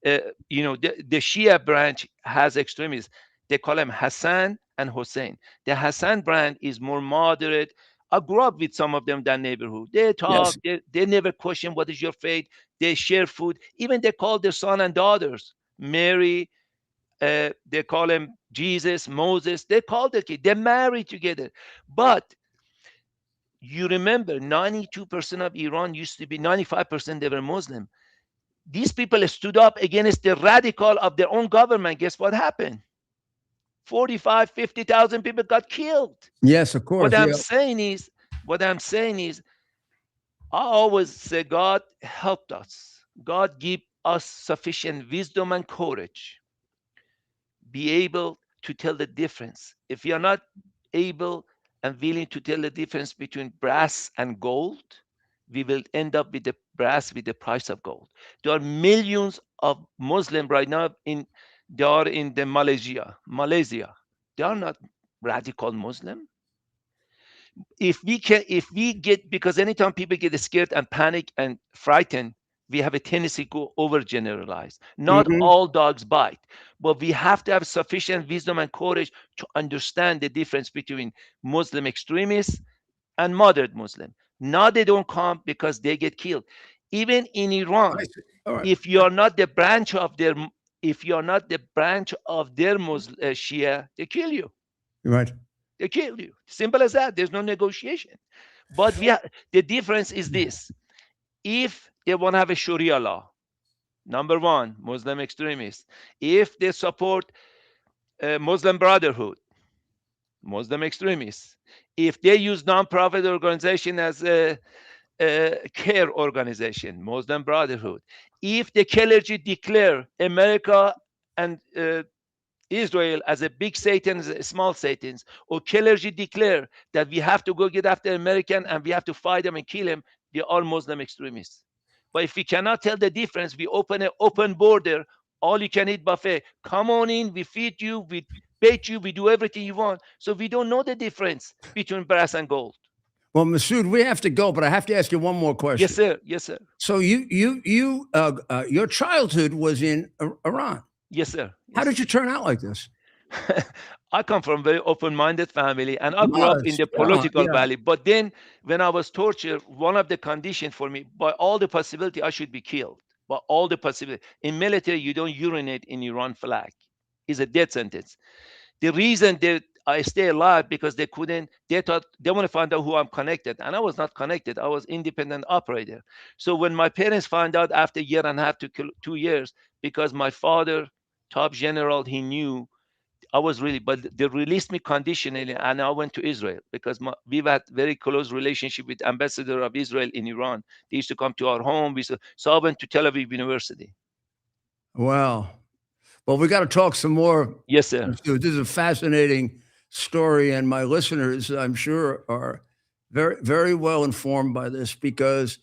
the Shia branch has extremists. They call them Hassan and Hussein. The Hassan branch is more moderate. I grew up with some of them in that neighborhood. They talk, they never question what is your faith. They share food. Even they call their son and daughters Mary. They call them Jesus, Moses. They call their kid. They marry together. But you remember 92% of Iran used to be 95% they were Muslim. These people stood up against the radical of their own government. Guess what happened? 45, 50,000 people got killed. Yes, of course. What I'm saying is, I always say, God helped us. God give us sufficient wisdom and courage. Be able to tell the difference. If you're not able and willing to tell the difference between brass and gold, we will end up with the brass with the price of gold. There are millions of Muslims right now they are in the Malaysia. They are not radical Muslim. If we get, because anytime people get scared and panic and frightened, we have a tendency to go overgeneralize. Not all dogs bite, but we have to have sufficient wisdom and courage to understand the difference between Muslim extremists and moderate Muslim. Now they don't come because they get killed. Even in Iran, if you are not the branch of their Muslim Shia, they kill you. Right. They kill you. Simple as that. There's no negotiation. But the difference is this. If they want to have a Sharia law, number one, Muslim extremists. If they support Muslim Brotherhood, Muslim extremists. If they use non-profit organization as a care organization, Muslim Brotherhood. If the clergy declare America and Israel as a big Satan, as a small Satans, or clergy declare that we have to go get after American and we have to fight them and kill them, they are Muslim extremists. But if we cannot tell the difference, we open an open border, all you can eat buffet. Come on in, we feed you, we bathe you, we do everything you want. So we don't know the difference between brass and gold. Well, Massud, we have to go, but I have to ask you one more question. Yes, sir. Yes, sir. So your childhood was in Iran. Yes, sir. How did you turn out like this? I come from a very open-minded family, and I grew up in the political valley. But then when I was tortured, one of the conditions for me, by all the possibility, I should be killed. By all the possibility. In military, you don't urinate in Iran flag. It's a death sentence. The reason that I stay alive, because they thought they want to find out who I'm connected. And I was not connected. I was independent operator. So when my parents found out after a year and a half to 2 years, because my father, top general, he knew I was really, but they released me conditionally, and I went to Israel because we've had very close relationship with ambassador of Israel in Iran. They used to come to our home. So I went to Tel Aviv University. Wow. Well, we got to talk some more. Yes, sir. This is a fascinating story, and my listeners, I'm sure, are very, very well informed by this, because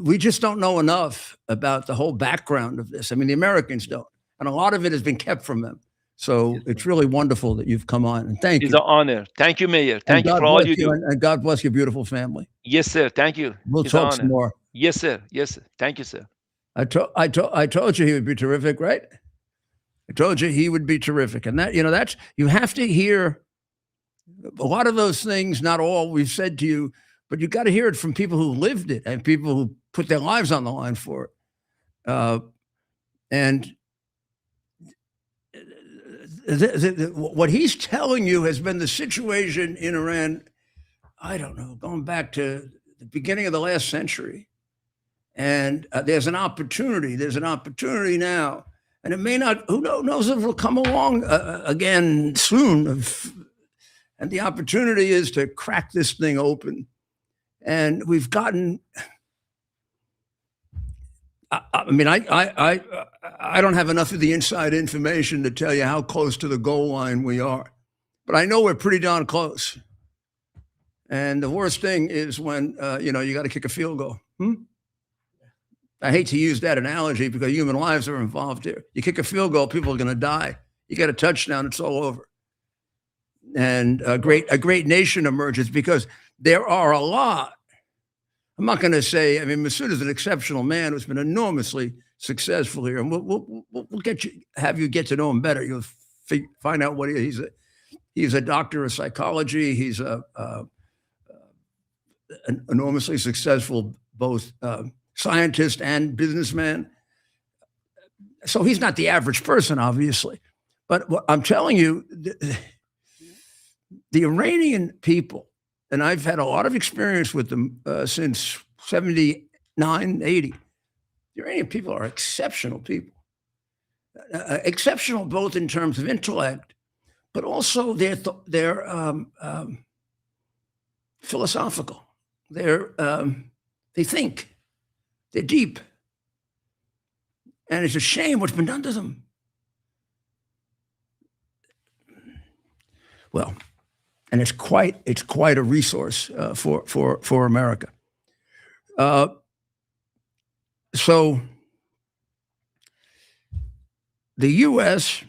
we just don't know enough about the whole background of this. I mean, the Americans don't, and a lot of it has been kept from them. So it's really wonderful that you've come on, and thank you. It's an honor. Thank you, Mayor. Thank you for all you do. And God bless your beautiful family. Yes, sir. Thank you. We'll talk some more. Yes, sir. Yes, sir. Thank you, sir. I told you he would be terrific, right? I told you he would be terrific. And that's, you have to hear a lot of those things, not all we've said to you, but you got to hear it from people who lived it and people who put their lives on the line for it. And what he's telling you has been the situation in Iran I don't know, going back to the beginning of the last century. And there's an opportunity. There's an opportunity now. And it may not, who knows if it'll come along again soon. And the opportunity is to crack this thing open. And we've gotten, I mean, I don't have enough of the inside information to tell you how close to the goal line we are. But I know we're pretty darn close. And the worst thing is when, you got to kick a field goal. I hate to use that analogy because human lives are involved here. You kick a field goal, people are going to die. You get a touchdown, it's all over. And a great nation emerges because there are a lot. I'm not going to say, I mean, Massud is an exceptional man who's been enormously successful here. And we'll have you get to know him better. You'll find out what he's a doctor of psychology. He's an enormously successful both scientist and businessman. So he's not the average person, obviously. But what I'm telling you, the Iranian people, and I've had a lot of experience with them since 79, 80. The Iranian people are exceptional people. Exceptional both in terms of intellect, but also they're philosophical. They think. They're deep. And it's a shame what's been done to them. Well, and it's quite a resource for America. So the U.S.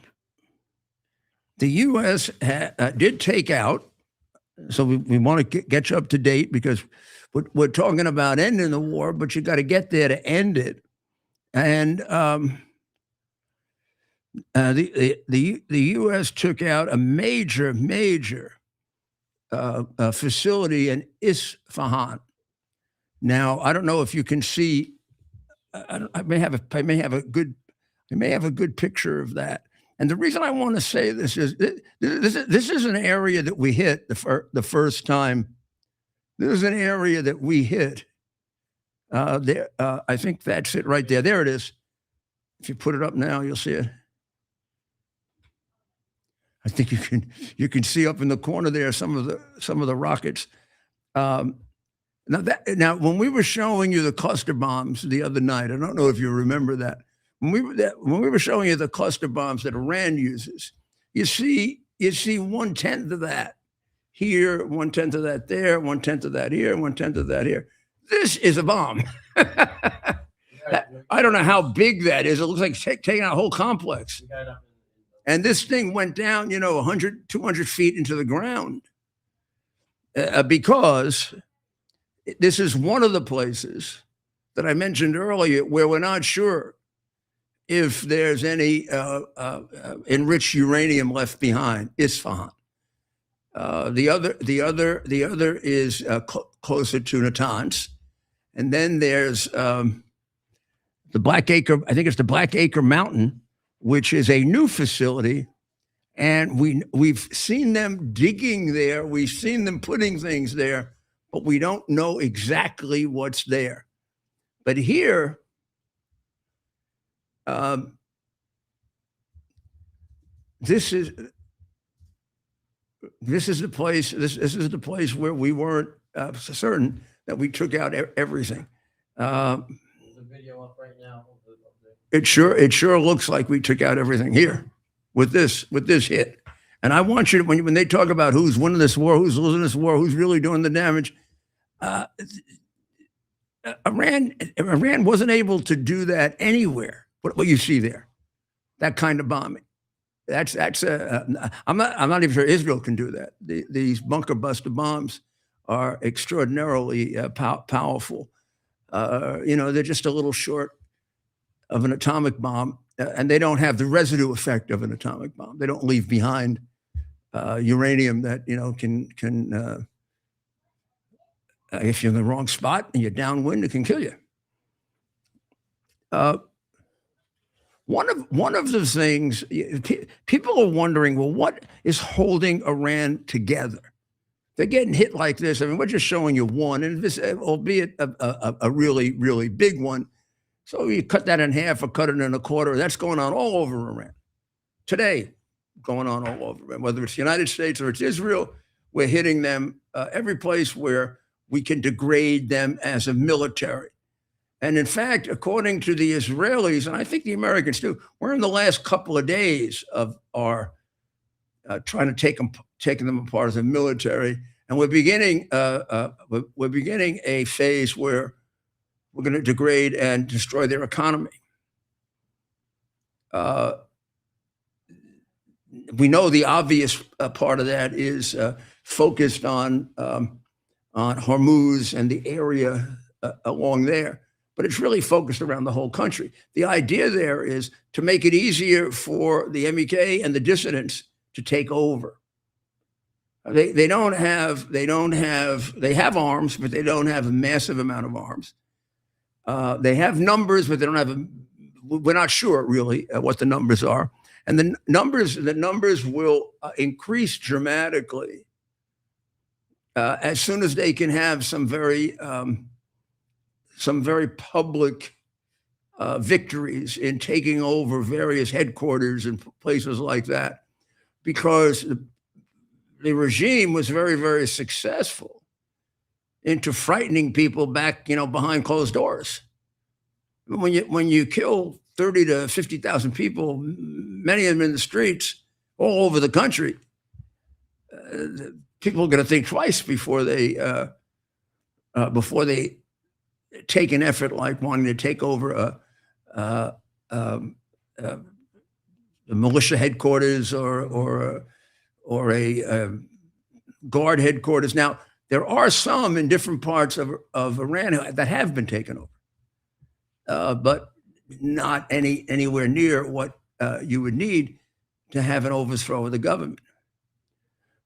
Did take out. So we want to get you up to date because we're talking about ending the war, but you got to get there to end it. And the U.S. took out a major facility in Isfahan. Now I don't know if you can see. I may have a good picture of that. And the reason I want to say this is this is an area that we hit the first time. This is an area that we hit. There, I think that's it right there. There it is. If you put it up now, you'll see it. I think you can see up in the corner there some of the rockets. Now when we were showing you the cluster bombs the other night, I don't know if you remember that. When we were showing you the cluster bombs that Iran uses, you see 1/10 of that here, 1/10 of that there, 1/10 of that here, 1/10 of that here. This is a bomb. I don't know how big that is. It looks like taking out a whole complex. And this thing went down, 100, 200 feet into the ground because this is one of the places that I mentioned earlier where we're not sure if there's any enriched uranium left behind. Isfahan. The other is closer to Natanz, and then there's the Black Acre. I think it's the Black Acre Mountain, which is a new facility, and we've seen them digging there. We've seen them putting things there, but we don't know exactly what's there. But here, this is the place. This is the place where we weren't certain that we took out everything. There's a video up right now. It sure looks like we took out everything here with this hit. And I want you to, when they talk about who's winning this war, who's losing this war, who's really doing the damage, Iran wasn't able to do that anywhere. What you see there, that kind of bombing. I'm not even sure Israel can do that. These bunker buster bombs are extraordinarily powerful. They're just a little short of an atomic bomb, and they don't have the residue effect of an atomic bomb. They don't leave behind uranium that can if you're in the wrong spot and you're downwind, it can kill you. One of the things people are wondering, well, what is holding Iran together? they're getting hit like this. I mean, we're just showing you one, and this, albeit a really, really big one. So you cut that in half or cut it in a quarter. That's going on all over Iran today, going on all over Iran. Whether it's the United States or it's Israel, we're hitting them every place where we can degrade them as a military. And in fact, according to the Israelis, and I think the Americans too, we're in the last couple of days of our trying to taking them apart as a military, and we're beginning a phase where we're going to degrade and destroy their economy. We know the obvious part of that is focused on Hormuz and the area along there, but it's really focused around the whole country. The idea there is to make it easier for the MEK and the dissidents to take over. They have arms, but they don't have a massive amount of arms. They have numbers, but they don't have. We're not sure really what the numbers are, and the numbers will increase dramatically as soon as they can have some very public victories in taking over various headquarters and places like that, because the regime was very, very successful into frightening people back, behind closed doors. When you kill 30 to 50,000 people, many of them in the streets all over the country, people are going to think twice before they take an effort like wanting to take over a militia headquarters or a guard headquarters. Now, there are some in different parts of Iran that have been taken over, but not anywhere near what you would need to have an overthrow of the government.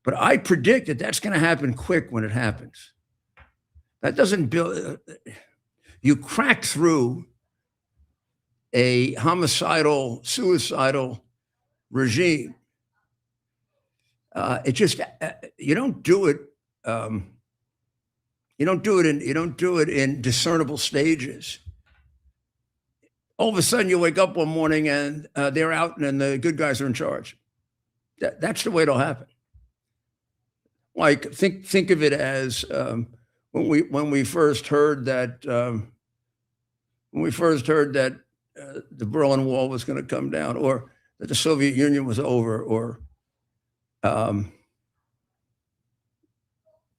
But I predict that that's going to happen quick when it happens. That doesn't build. You crack through a homicidal, suicidal regime. It just you don't do it. You don't do it in discernible stages. All of a sudden, you wake up one morning and they're out, and the good guys are in charge. That's the way it'll happen. Like think of it as when we first heard that the Berlin Wall was going to come down, or that the Soviet Union was over, or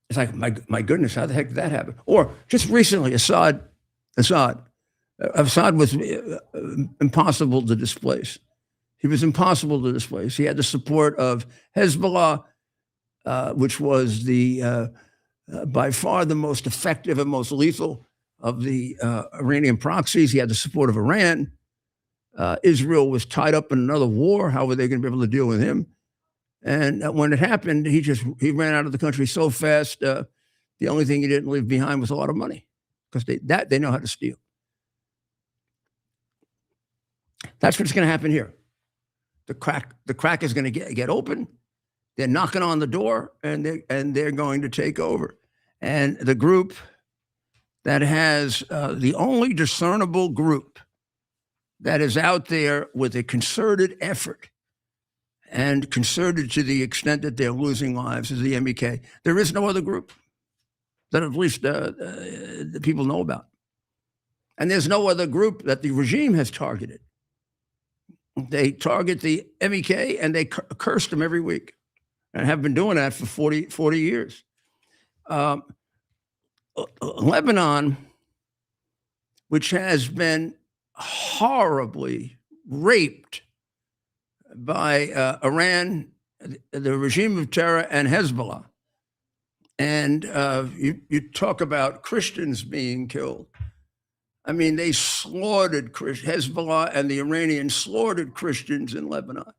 it's like, my goodness, how the heck did that happen? Or just recently, Assad was impossible to displace. He was impossible to displace. He had the support of Hezbollah, which was the by far the most effective and most lethal of the Iranian proxies. He had the support of Iran. Israel was tied up in another war. How were they going to be able to deal with him? And when it happened, he ran out of the country so fast. The only thing he didn't leave behind was a lot of money, because they know how to steal. That's what's going to happen here. The crack is going to get open. They're knocking on the door, and they're going to take over. And the group that has the only discernible group that is out there with a concerted effort, and concerted to the extent that they're losing lives, is the MEK. There is no other group that at least the people know about. And there's no other group that the regime has targeted. They target the MEK, and they curse them every week, and have been doing that for 40 years. Lebanon, which has been horribly raped by Iran, the regime of terror, and Hezbollah. And you talk about Christians being killed. I mean, they slaughtered Hezbollah, and the Iranians slaughtered Christians in Lebanon.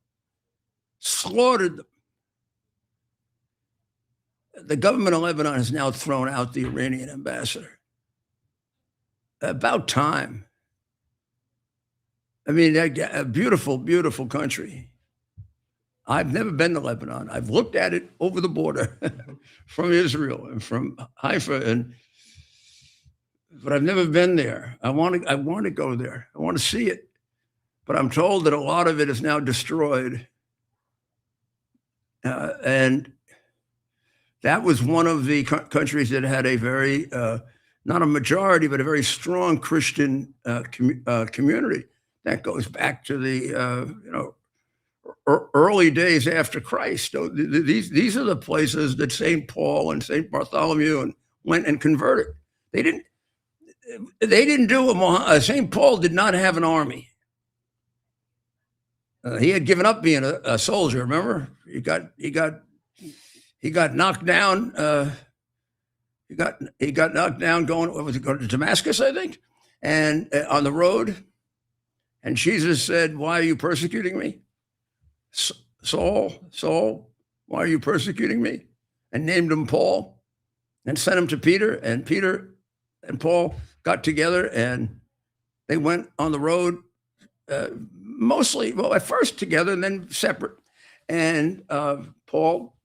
Slaughtered them. The government of Lebanon has now thrown out the Iranian ambassador. About time. I mean, a beautiful, beautiful country. I've never been to Lebanon. I've looked at it over the border from Israel and from Haifa, but I've never been there. I want to go there. I want to see it. But I'm told that a lot of it is now destroyed. And that was one of the countries that had a very, not a majority, but a very strong Christian community. That goes back to the, early days after Christ. So these are the places that St. Paul and St. Bartholomew went and converted. They didn't do St. Paul did not have an army. He had given up being a soldier. Remember, he got knocked down. He got knocked down going to Damascus, I think, and on the road. And Jesus said, "Why are you persecuting me, Saul? Saul, why are you persecuting me?" And named him Paul, and sent him to Peter. And Peter and Paul got together, and they went on the road. Mostly, well, at first together and then separate. And Paul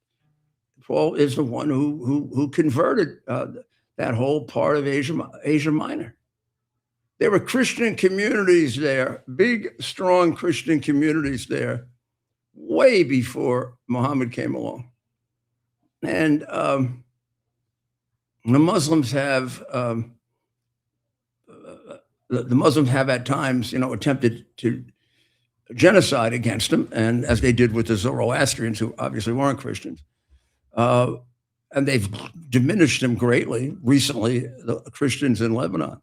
is the one who converted that whole part of Asia Minor. There were Christian communities there, big, strong Christian communities there, way before Muhammad came along. And the Muslims have at times, attempted to genocide against them, and as they did with the Zoroastrians, who obviously weren't Christians, and they've diminished them greatly recently, the Christians in Lebanon.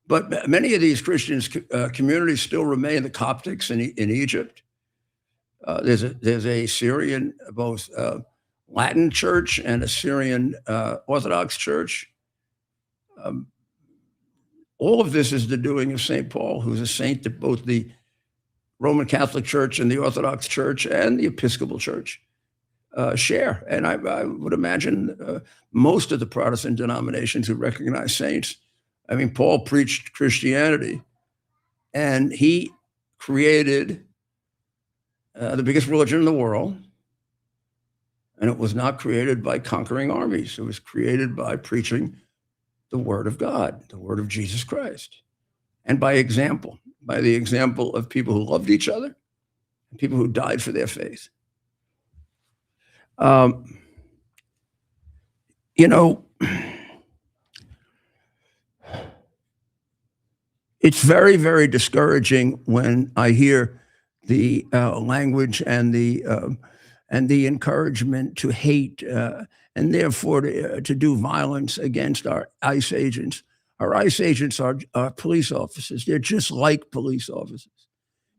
But many of these Christians communities still remain. The Coptics in Egypt. There's a Syrian, both Latin church and a Syrian Orthodox church. All of this is the doing of St. Paul, who's a saint that both the Roman Catholic Church and the Orthodox Church and the Episcopal Church share. And I would imagine most of the Protestant denominations who recognize saints. I mean, Paul preached Christianity, and he created the biggest religion in the world. And it was not created by conquering armies. It was created by preaching the word of God, the word of Jesus Christ, and by the example of people who loved each other and people who died for their faith. It's very, very discouraging when I hear the language and the encouragement to hate and therefore to do violence against our ICE agents. Our ICE agents are police officers. They're just like police officers.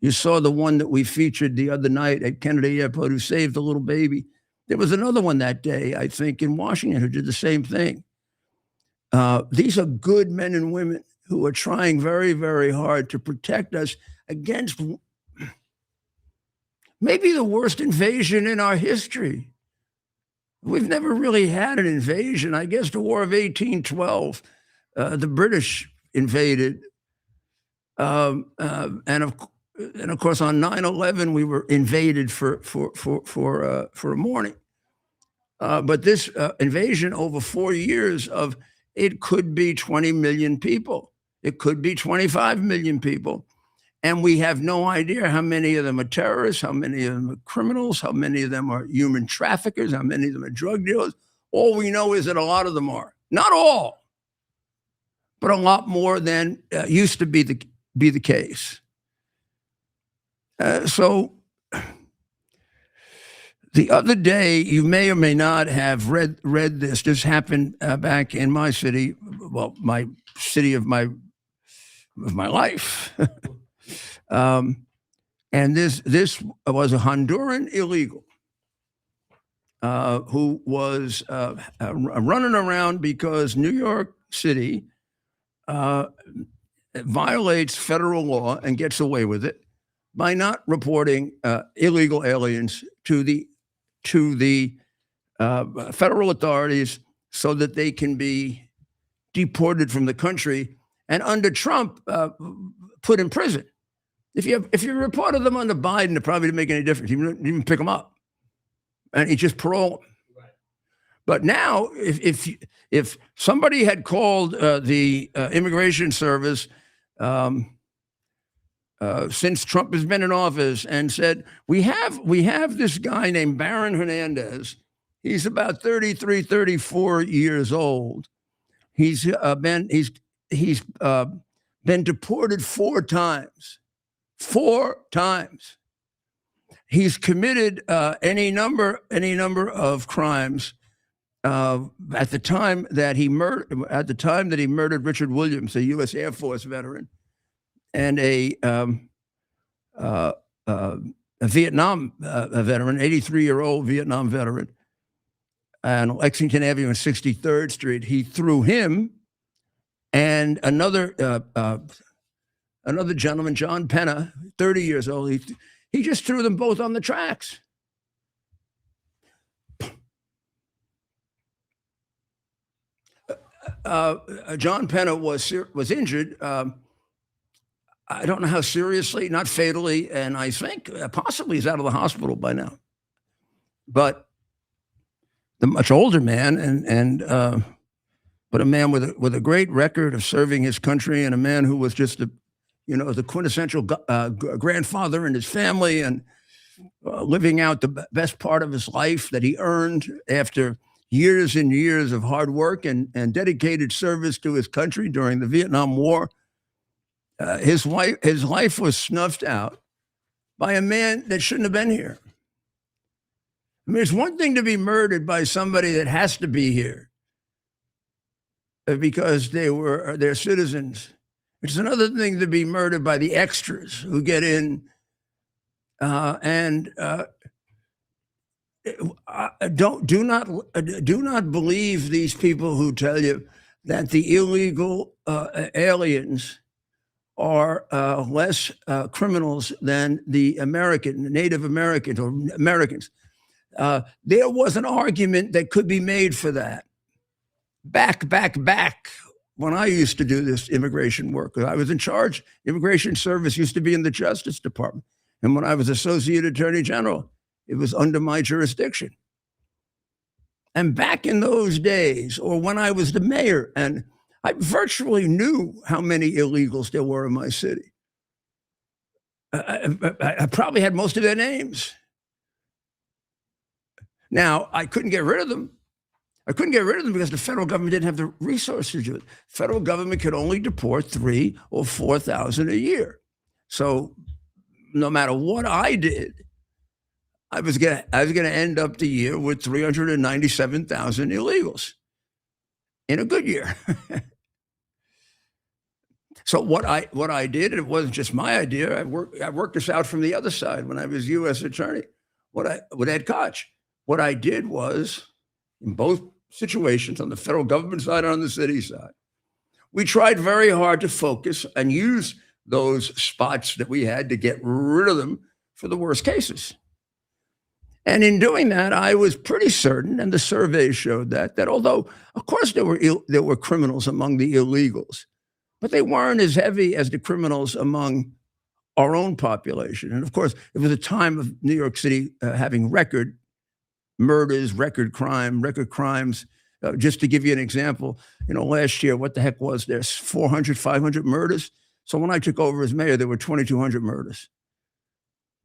You saw the one that we featured the other night at Kennedy Airport who saved the little baby. There was another one that day, I think, in Washington who did the same thing. These are good men and women who are trying very, very hard to protect us against maybe the worst invasion in our history. We've never really had an invasion. I guess the War of 1812, the British invaded. And of course, on 9/11, we were invaded for a morning. But this invasion over 4 years of, it could be 20 million people. It could be 25 million people. And we have no idea how many of them are terrorists, how many of them are criminals, how many of them are human traffickers, how many of them are drug dealers. All we know is that a lot of them are. Not all, but a lot more than used to be the case. So the other day, you may or may not have read this. This happened back in my city, well, my city of my life. And this was a Honduran illegal who was running around because New York City violates federal law and gets away with it by not reporting illegal aliens to the federal authorities so that they can be deported from the country and under Trump put in prison. If you reported them under Biden, it probably didn't make any difference. He didn't even pick them up, and he just paroled them. Right. But now, if somebody had called the Immigration Service since Trump has been in office and said, we have this guy named Baron Hernandez. He's about 33, 34 years old. He's been deported 4 times. 4 times. He's committed any number of crimes at the time that he murdered Richard Williams, a U.S. Air Force veteran, and a Vietnam veteran, 83-year-old Vietnam veteran, and Lexington Avenue and 63rd Street. He threw him and another gentleman, John Penna, 30 years old. He just threw them both on the tracks. John Penna was injured. I don't know how seriously, not fatally, and I think possibly he's out of the hospital by now. But the much older man, but a man with a great record of serving his country, and a man who was just the quintessential grandfather in his family, and living out the best part of his life that he earned after years and years of hard work and dedicated service to his country during the Vietnam War. His life was snuffed out by a man that shouldn't have been here. I mean, it's one thing to be murdered by somebody that has to be here because they're citizens. It's another thing to be murdered by the extras who get in and do not believe these people who tell you that the illegal aliens are less criminals than the Native Americans or Americans. There was an argument that could be made for that. Back when I used to do this immigration work. I was in charge. Immigration Service used to be in the Justice Department. And when I was Associate Attorney General, it was under my jurisdiction. And back in those days, or when I was the mayor, and I virtually knew how many illegals there were in my city. I probably had most of their names. Now, I couldn't get rid of them. I couldn't get rid of them because the federal government didn't have the resources to do it. Federal government could only deport 3,000 or 4,000 a year. So no matter what I did, I was gonna end up the year with 397,000 illegals in a good year. So what I did, it wasn't just my idea. I worked this out from the other side when I was U.S. attorney. With Ed Koch, what I did was, in both situations, on the federal government side and on the city side, we tried very hard to focus and use those spots that we had to get rid of them for the worst cases. And in doing that, I was pretty certain, and the surveys showed that although, of course, there were criminals among the illegals, but they weren't as heavy as the criminals among our own population. And of course, it was a time of New York City having record murders, record crimes. Just to give you an example, last year, what the heck was there? 400, 500 murders. So when I took over as mayor, there were 2,200 murders.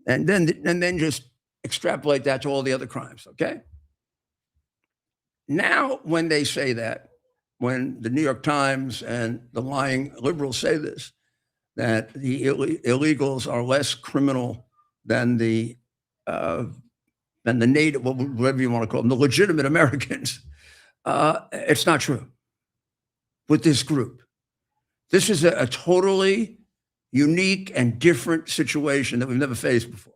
And then just extrapolate that to all the other crimes, okay? Now, when they say that, when the New York Times and the lying liberals say this, that the illegals are less criminal than the native, whatever you want to call them, the legitimate Americans, it's not true with this group. This is a totally unique and different situation that we've never faced before.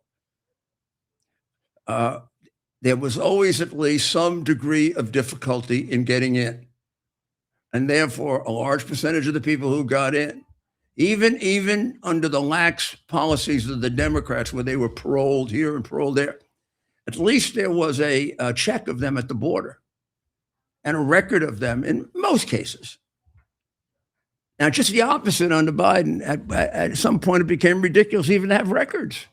There was always at least some degree of difficulty in getting in. And therefore, a large percentage of the people who got in, even under the lax policies of the Democrats where they were paroled here and paroled there, at least there was a check of them at the border and a record of them in most cases. Now, just the opposite under Biden. At some point, it became ridiculous even to have records.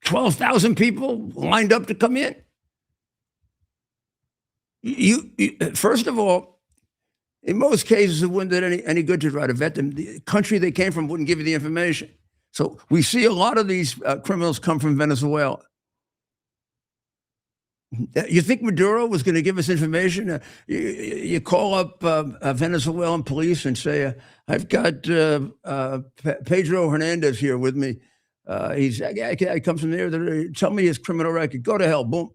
12,000 people lined up to come in. First of all, in most cases, it wouldn't do any good to try to vet them. The country they came from wouldn't give you the information. So we see a lot of these criminals come from Venezuela. You think Maduro was going to give us information? You call up Venezuelan police and say, I've got Pedro Hernandez here with me. He comes from there. Tell me his criminal record. Go to hell. Boom.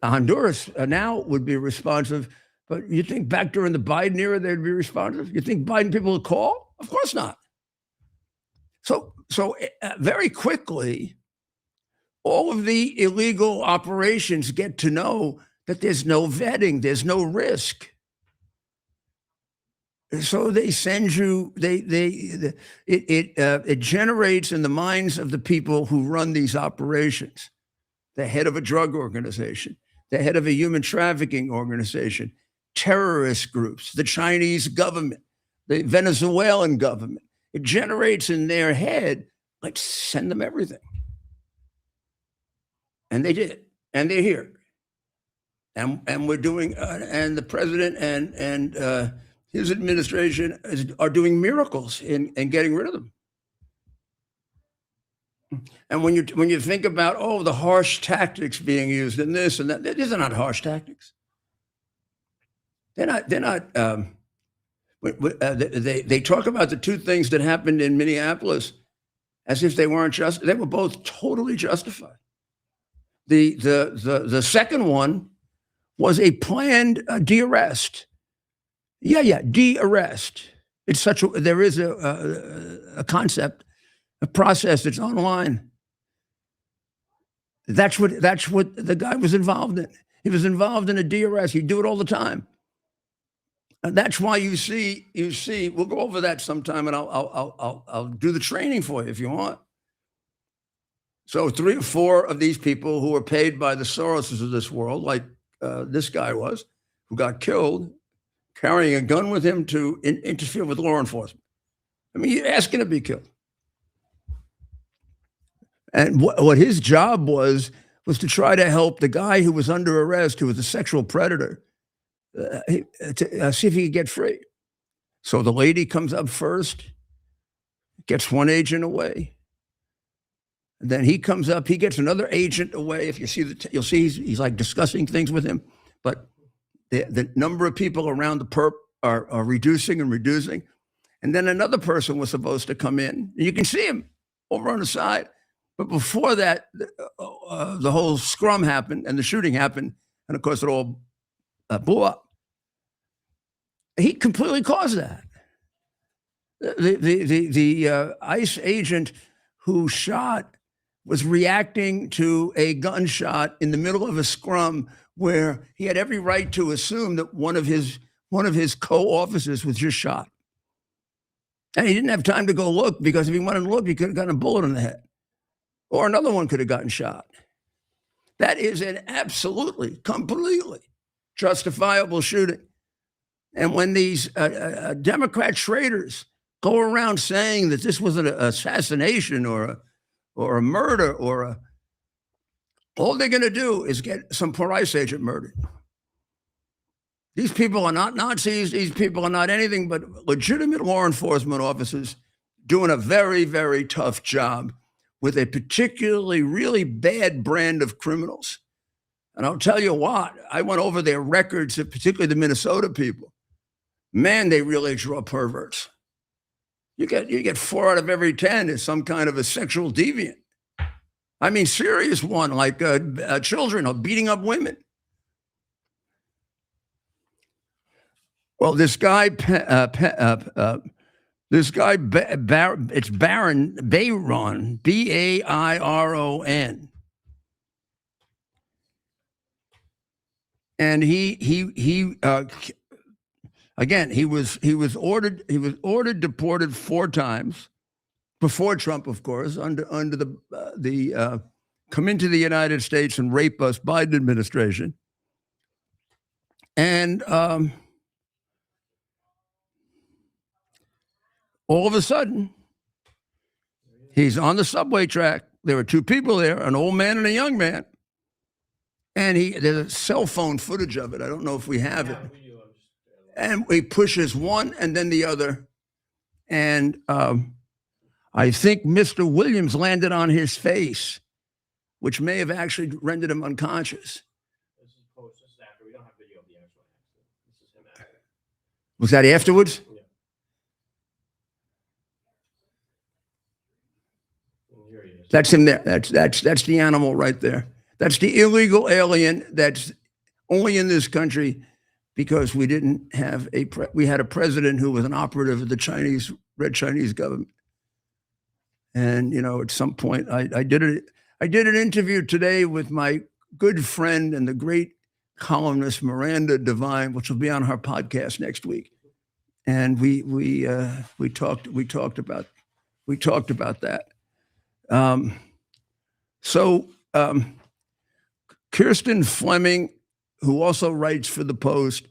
Honduras now would be responsive. But you think back during the Biden era, they'd be responsive? You think Biden people would call? Of course not. So very quickly, all of the illegal operations get to know that there's no vetting, there's no risk. So they send you. It generates in the minds of the people who run these operations, the head of a drug organization, the head of a human trafficking organization, terrorist groups, the Chinese government, the Venezuelan government. It generates in their head, let's send them everything. And they did, and they're here, and we're doing, and the president and his administration are doing miracles in getting rid of them. And when you think about the harsh tactics being used in this and that, these are not harsh tactics. They're not. They talk about the two things that happened in Minneapolis as if they weren't just. They were both totally justified. The second one was a planned de-arrest. Yeah, de-arrest. It's there is a concept, a process that's online. That's what the guy was involved in. He was involved in a de-arrest. He'd do it all the time. And that's why you see, we'll go over that sometime, and I'll do the training for you if you want. So 3 or 4 of these people who were paid by the Soroses of this world, like this guy was, who got killed, carrying a gun with him to interfere with law enforcement. I mean, you're asking to be killed. And what his job was to try to help the guy who was under arrest, who was a sexual predator, to see if he could get free. So the lady comes up first, gets one agent away. And then he comes up, he gets another agent away. If you see you'll see he's like discussing things with him. But the number of people around the perp are reducing and reducing. And then another person was supposed to come in. And you can see him over on the side. But before that, the whole scrum happened and the shooting happened. And of course, it all blew up. He completely caused that. The ICE agent who shot was reacting to a gunshot in the middle of a scrum where he had every right to assume that one of his co-officers was just shot. And he didn't have time to go look, because if he wanted to look, he could have gotten a bullet in the head. Or another one could have gotten shot. That is an absolutely, completely justifiable shooting. And when these Democrat traitors go around saying that this was an assassination or a murder all they're going to do is get some poor ICE agent murdered. These people are not Nazis. These people are not anything but legitimate law enforcement officers doing a very, very tough job with a particularly really bad brand of criminals. And I'll tell you what, I went over their records, particularly the Minnesota people. Man, they really draw perverts. You get 4 out of every 10 is some kind of a sexual deviant. I mean, serious one, like children or beating up women. Well, it's Bayron, B-A-I-R-O-N. And he was ordered deported 4 times before Trump, of course, under the come into the United States and rape us Biden administration. And All of a sudden, he's on the subway track. There were two people there, an old man and a young man. And there's a cell phone footage of it. I don't know if we have it. And he pushes one and then the other. And I think Mr. Williams landed on his face, which may have actually rendered him unconscious. This is after. We don't have video of the actual accident. This is him after. Was that afterwards? Yeah. Here he is. That's him there. That's the animal right there. That's the illegal alien that's only in this country because we didn't have we had a president who was an operative of the Red Chinese government. And, you know, at some point I did an interview today with my good friend and the great columnist Miranda Devine, which will be on her podcast next week. And we talked about that. Kirsten Fleming, who also writes for the Post,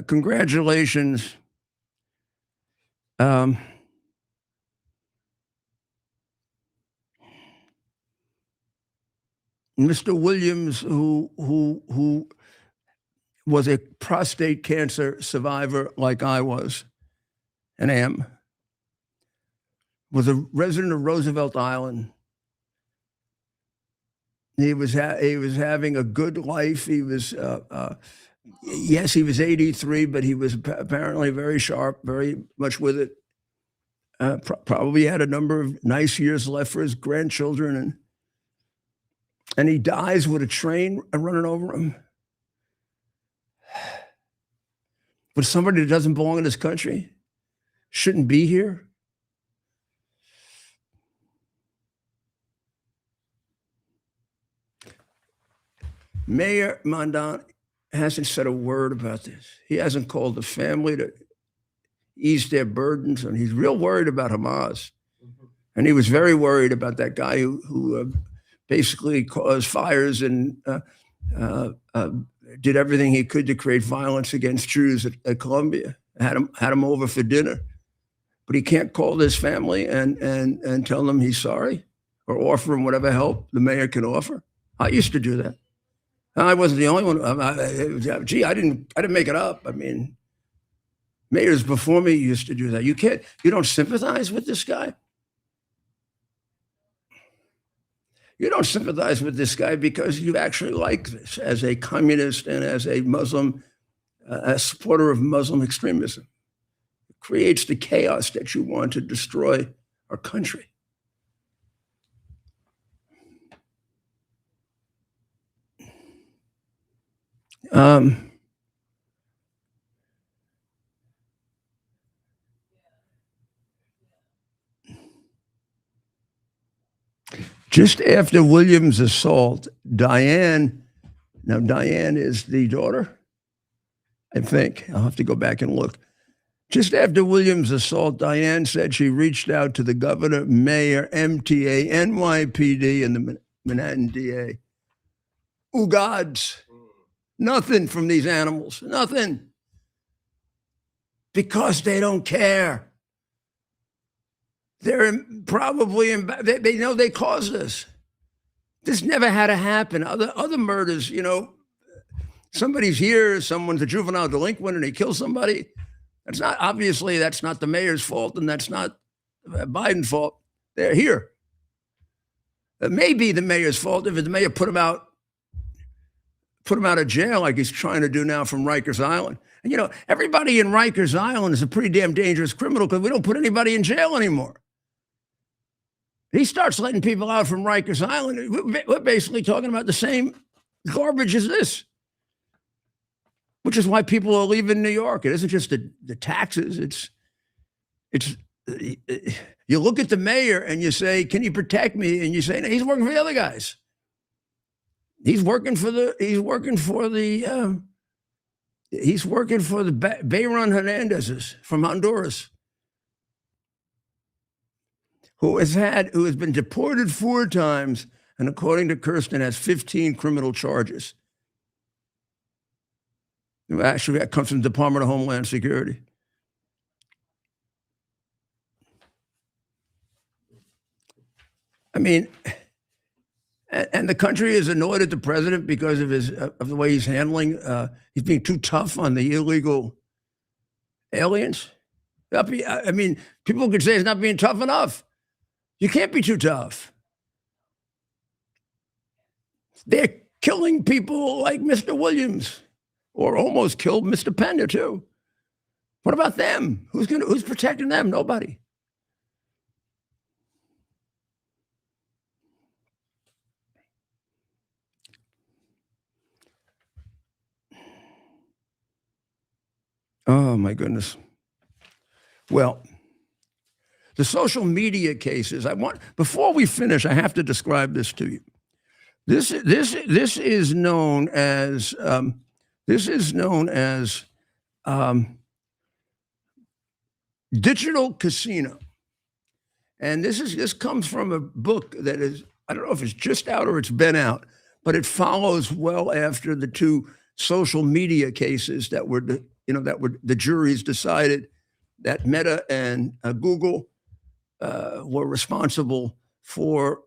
congratulations. Mr. Williams, who was a prostate cancer survivor like I was and am, was a resident of Roosevelt Island. He was having a good life. He was, yes, he was 83, but he was apparently very sharp, very much with it. Probably had a number of nice years left for his grandchildren, and he dies with a train running over him. With somebody that doesn't belong in this country, shouldn't be here. Mayor Mondant hasn't said a word about this. He hasn't called the family to ease their burdens, and he's real worried about Hamas. And he was very worried about that guy who basically caused fires and did everything he could to create violence against Jews at Columbia. Had him over for dinner, but he can't call this family and tell them he's sorry or offer him whatever help the mayor can offer. I used to do that. I wasn't the only one. I didn't make it up. I mean, mayors before me used to do that. You don't sympathize with this guy. You don't sympathize with this guy because you actually like this as a communist and as a Muslim, a supporter of Muslim extremism. It creates the chaos that you want to destroy our country. Just after Williams' assault, Diane is the daughter, I think. I'll have to go back and look. Just after Williams' assault, Diane said she reached out to the governor, mayor, MTA, NYPD, and the Manhattan DA. Oh, gods, nothing from these animals, nothing. Because they don't care. They're probably, they know they caused this. This never had to happen. Other murders, you know, somebody's here, someone's a juvenile delinquent and he kills somebody. That's not the mayor's fault, and that's not Biden's fault. They're here. It may be the mayor's fault if the mayor put him out of jail like he's trying to do now from Rikers Island. And, you know, everybody in Rikers Island is a pretty damn dangerous criminal because we don't put anybody in jail anymore. He starts letting people out from Rikers Island. We're basically talking about the same garbage as this, which is why people are leaving New York. It isn't just the taxes. You look at the mayor and you say, can you protect me? And you say, no, he's working for the other guys. He's working for the Bayron Hernandez's from Honduras, who has been deported 4 times, and according to Kirsten, has 15 criminal charges. Actually, that comes from the Department of Homeland Security. I mean, and the country is annoyed at the president because of the way he's handling. He's being too tough on the illegal aliens. I mean, people could say he's not being tough enough. You can't be too tough. They're killing people like Mr. Williams, or almost killed Mr. Pena too. What about them? Who's protecting them? Nobody. Oh my goodness. Well, the social media cases. Before we finish, I have to describe this to you. This is known as digital casino, and this comes from a book that is, I don't know if it's just out or it's been out, but it follows well after the two social media cases that were the juries decided that Meta and Google were responsible for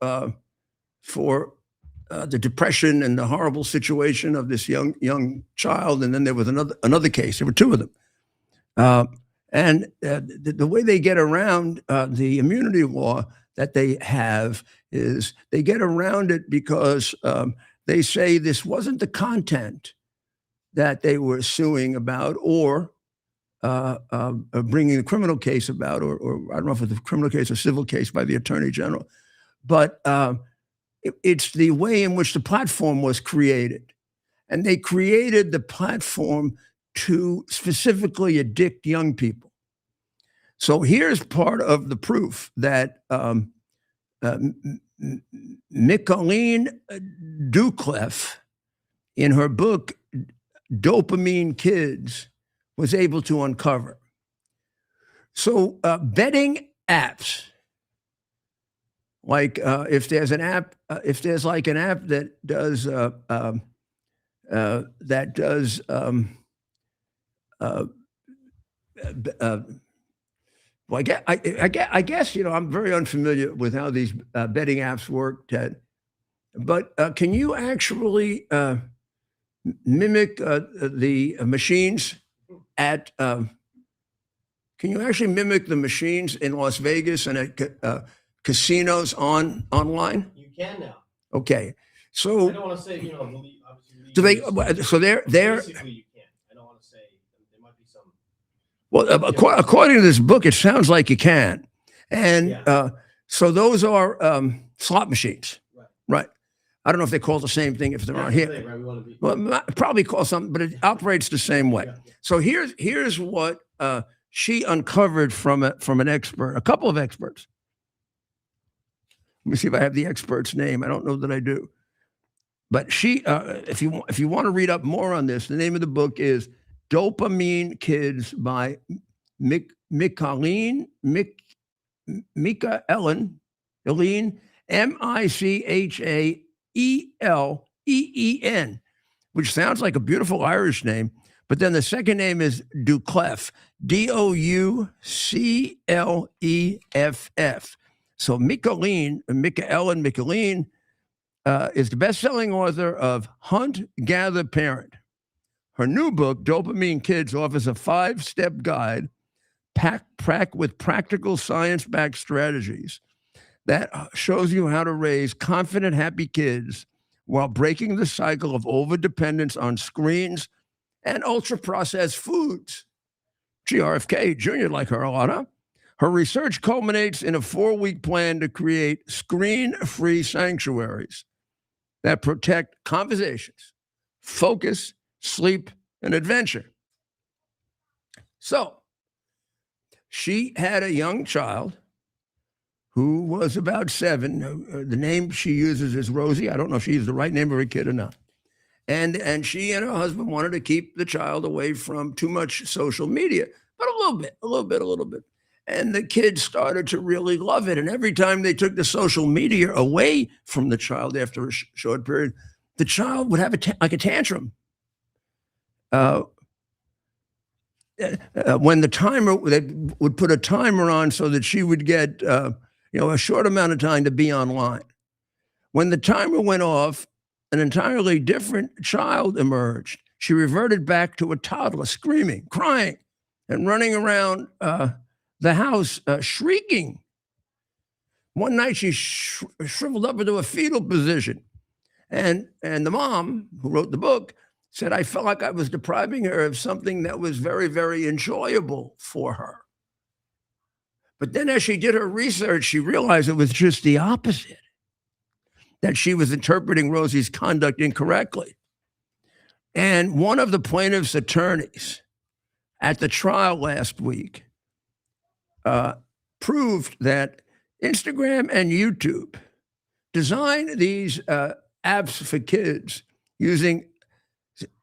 the depression and the horrible situation of this young child. And then there was another case. There were two of them. And the way they get around the immunity law that they have is they get around it because they say this wasn't the content that they were suing about or bringing a criminal case about, or I don't know if it's a criminal case or civil case by the Attorney General, but it's the way in which the platform was created. And they created the platform to specifically addict young people. So here's part of the proof that Micheline Doucleff, in her book, Dopamine Kids, was able to uncover. So betting apps, like if there's an app, if there's like an app that does well, I guess I'm very unfamiliar with how these betting apps work, Ted. But can you actually mimic the machines at? Can you actually mimic the machines in Las Vegas and at casinos online? You can now. Okay, so I don't want to say, obviously. do they? So they're basically you can. I don't want to say there might be some. well, according to this book, it sounds like you can, and Yeah. so those are slot machines, Right. right? I don't know if they call the same thing if they're on here. Thing, right? We want to be. Well, probably call something, but it operates the same way. Yeah. So here's what she uncovered from an expert, a couple of experts. Let me see if I have the expert's name. I don't know that I do. But she, if you want to read up more on this, the name of the book is Dopamine Kids by Micheline Michaelen, which sounds like a beautiful Irish name. But then the second name is Doucleff, Doucleff. So Micheline is the best-selling author of Hunt, Gather, Parent. Her new book, Dopamine Kids, offers a 5-step guide packed with practical science-backed strategies that shows you how to raise confident, happy kids while breaking the cycle of overdependence on screens and ultra-processed foods. RFK Jr. like her a lot, huh? Her research culminates in a 4-week plan to create screen-free sanctuaries that protect conversations, focus, sleep, and adventure. So she had a young child who was about 7. The name she uses is Rosie. I don't know if she used the right name of her kid or not. And she and her husband wanted to keep the child away from too much social media, but a little bit. And the kids started to really love it. And every time they took the social media away from the child after a short period, the child would have a tantrum. When the timer, they would put a timer on so that she would get a short amount of time to be online. When the timer went off, an entirely different child emerged. She reverted back to a toddler, screaming, crying, and running around the house, shrieking. One night she shriveled up into a fetal position. And the mom, who wrote the book, said, I felt like I was depriving her of something that was very, very enjoyable for her. But then as she did her research, she realized it was just the opposite, that she was interpreting Rosie's conduct incorrectly. And one of the plaintiff's attorneys at the trial last week proved that Instagram and YouTube designed these apps for kids using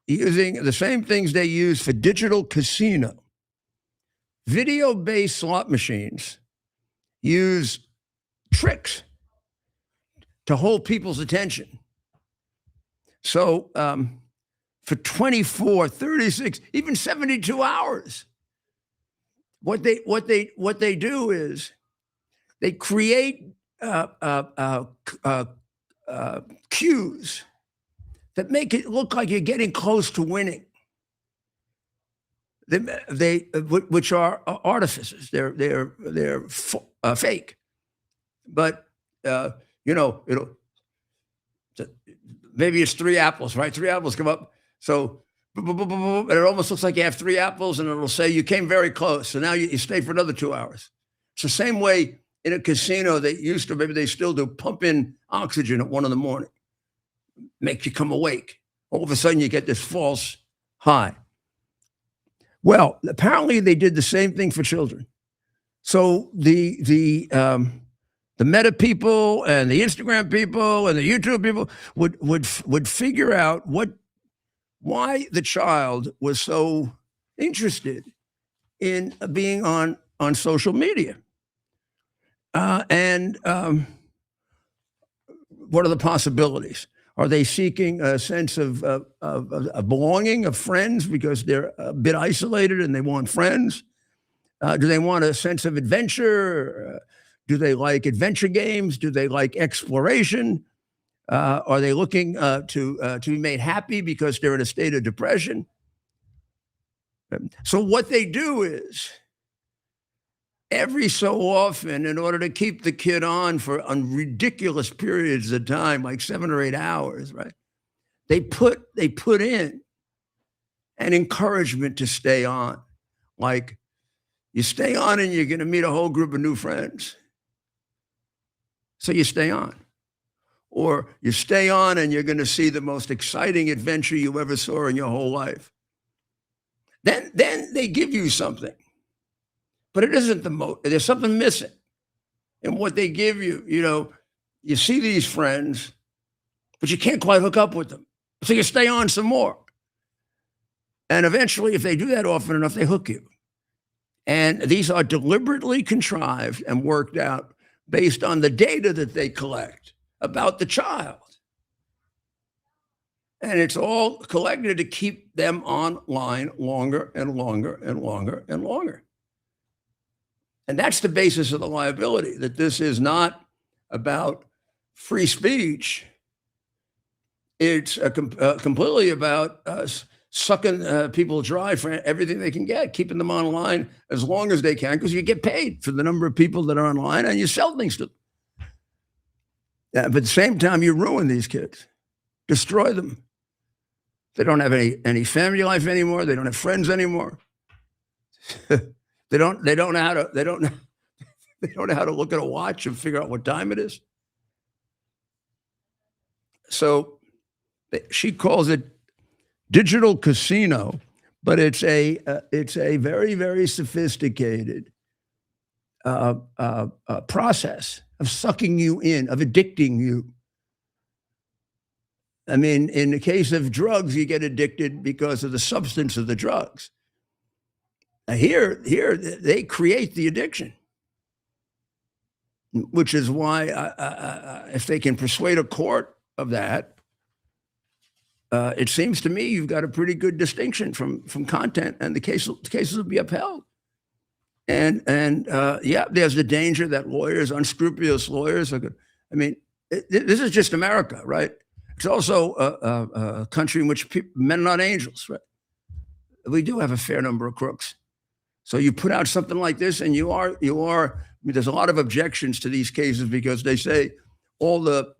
the same things they use for digital casino. Video-based slot machines use tricks to hold people's attention. So for 24, 36, even 72 hours, what they do is they create cues that make it look like you're getting close to winning. Which are artifices. They're fake, but maybe it's 3 apples, right? 3 apples come up, so and it almost looks like you have 3 apples, and it'll say you came very close, so now you stay for another 2 hours. It's the same way in a casino. They used to, maybe they still do, pump in oxygen at 1 a.m, make you come awake. All of a sudden, you get this false high. Well, apparently they did the same thing for children. So the Meta people and the Instagram people and the YouTube people would figure out why the child was so interested in being on social media, and what are the possibilities? Are they seeking a sense of belonging, of friends, because they're a bit isolated and they want friends? Do they want a sense of adventure? Do they like adventure games? Do they like exploration? Are they looking to be made happy because they're in a state of depression? So what they do is, every so often, in order to keep the kid on for ridiculous periods of time, like 7 or 8 hours, right? They put in an encouragement to stay on. Like, you stay on and you're going to meet a whole group of new friends. So you stay on. Or you stay on and you're going to see the most exciting adventure you ever saw in your whole life. Then they give you something. But it isn't there's something missing in what they give you. You see these friends, but you can't quite hook up with them. So you stay on some more. And eventually, if they do that often enough, they hook you. And these are deliberately contrived and worked out based on the data that they collect about the child. And it's all collected to keep them online longer and longer and longer and longer. And that's the basis of the liability, that this is not about free speech. It's completely about sucking people dry for everything they can get, keeping them online as long as they can, because you get paid for the number of people that are online and you sell things to them. But at the same time, you ruin these kids, destroy them. They don't have any family life anymore. They don't have friends anymore. They don't know how to look at a watch and figure out what time it is. So she calls it digital casino, but it's a very, very sophisticated process of sucking you in, of addicting you. I mean, in the case of drugs, you get addicted because of the substance of the drugs. Here, they create the addiction, which is why if they can persuade a court of that, it seems to me you've got a pretty good distinction from content, and the cases will be upheld. Yeah, there's the danger that lawyers, unscrupulous lawyers, are going. I mean, this is just America, right? It's also a country in which men are not angels, right? We do have a fair number of crooks. So you put out something like this, and you are. I mean, there's a lot of objections to these cases because they say all the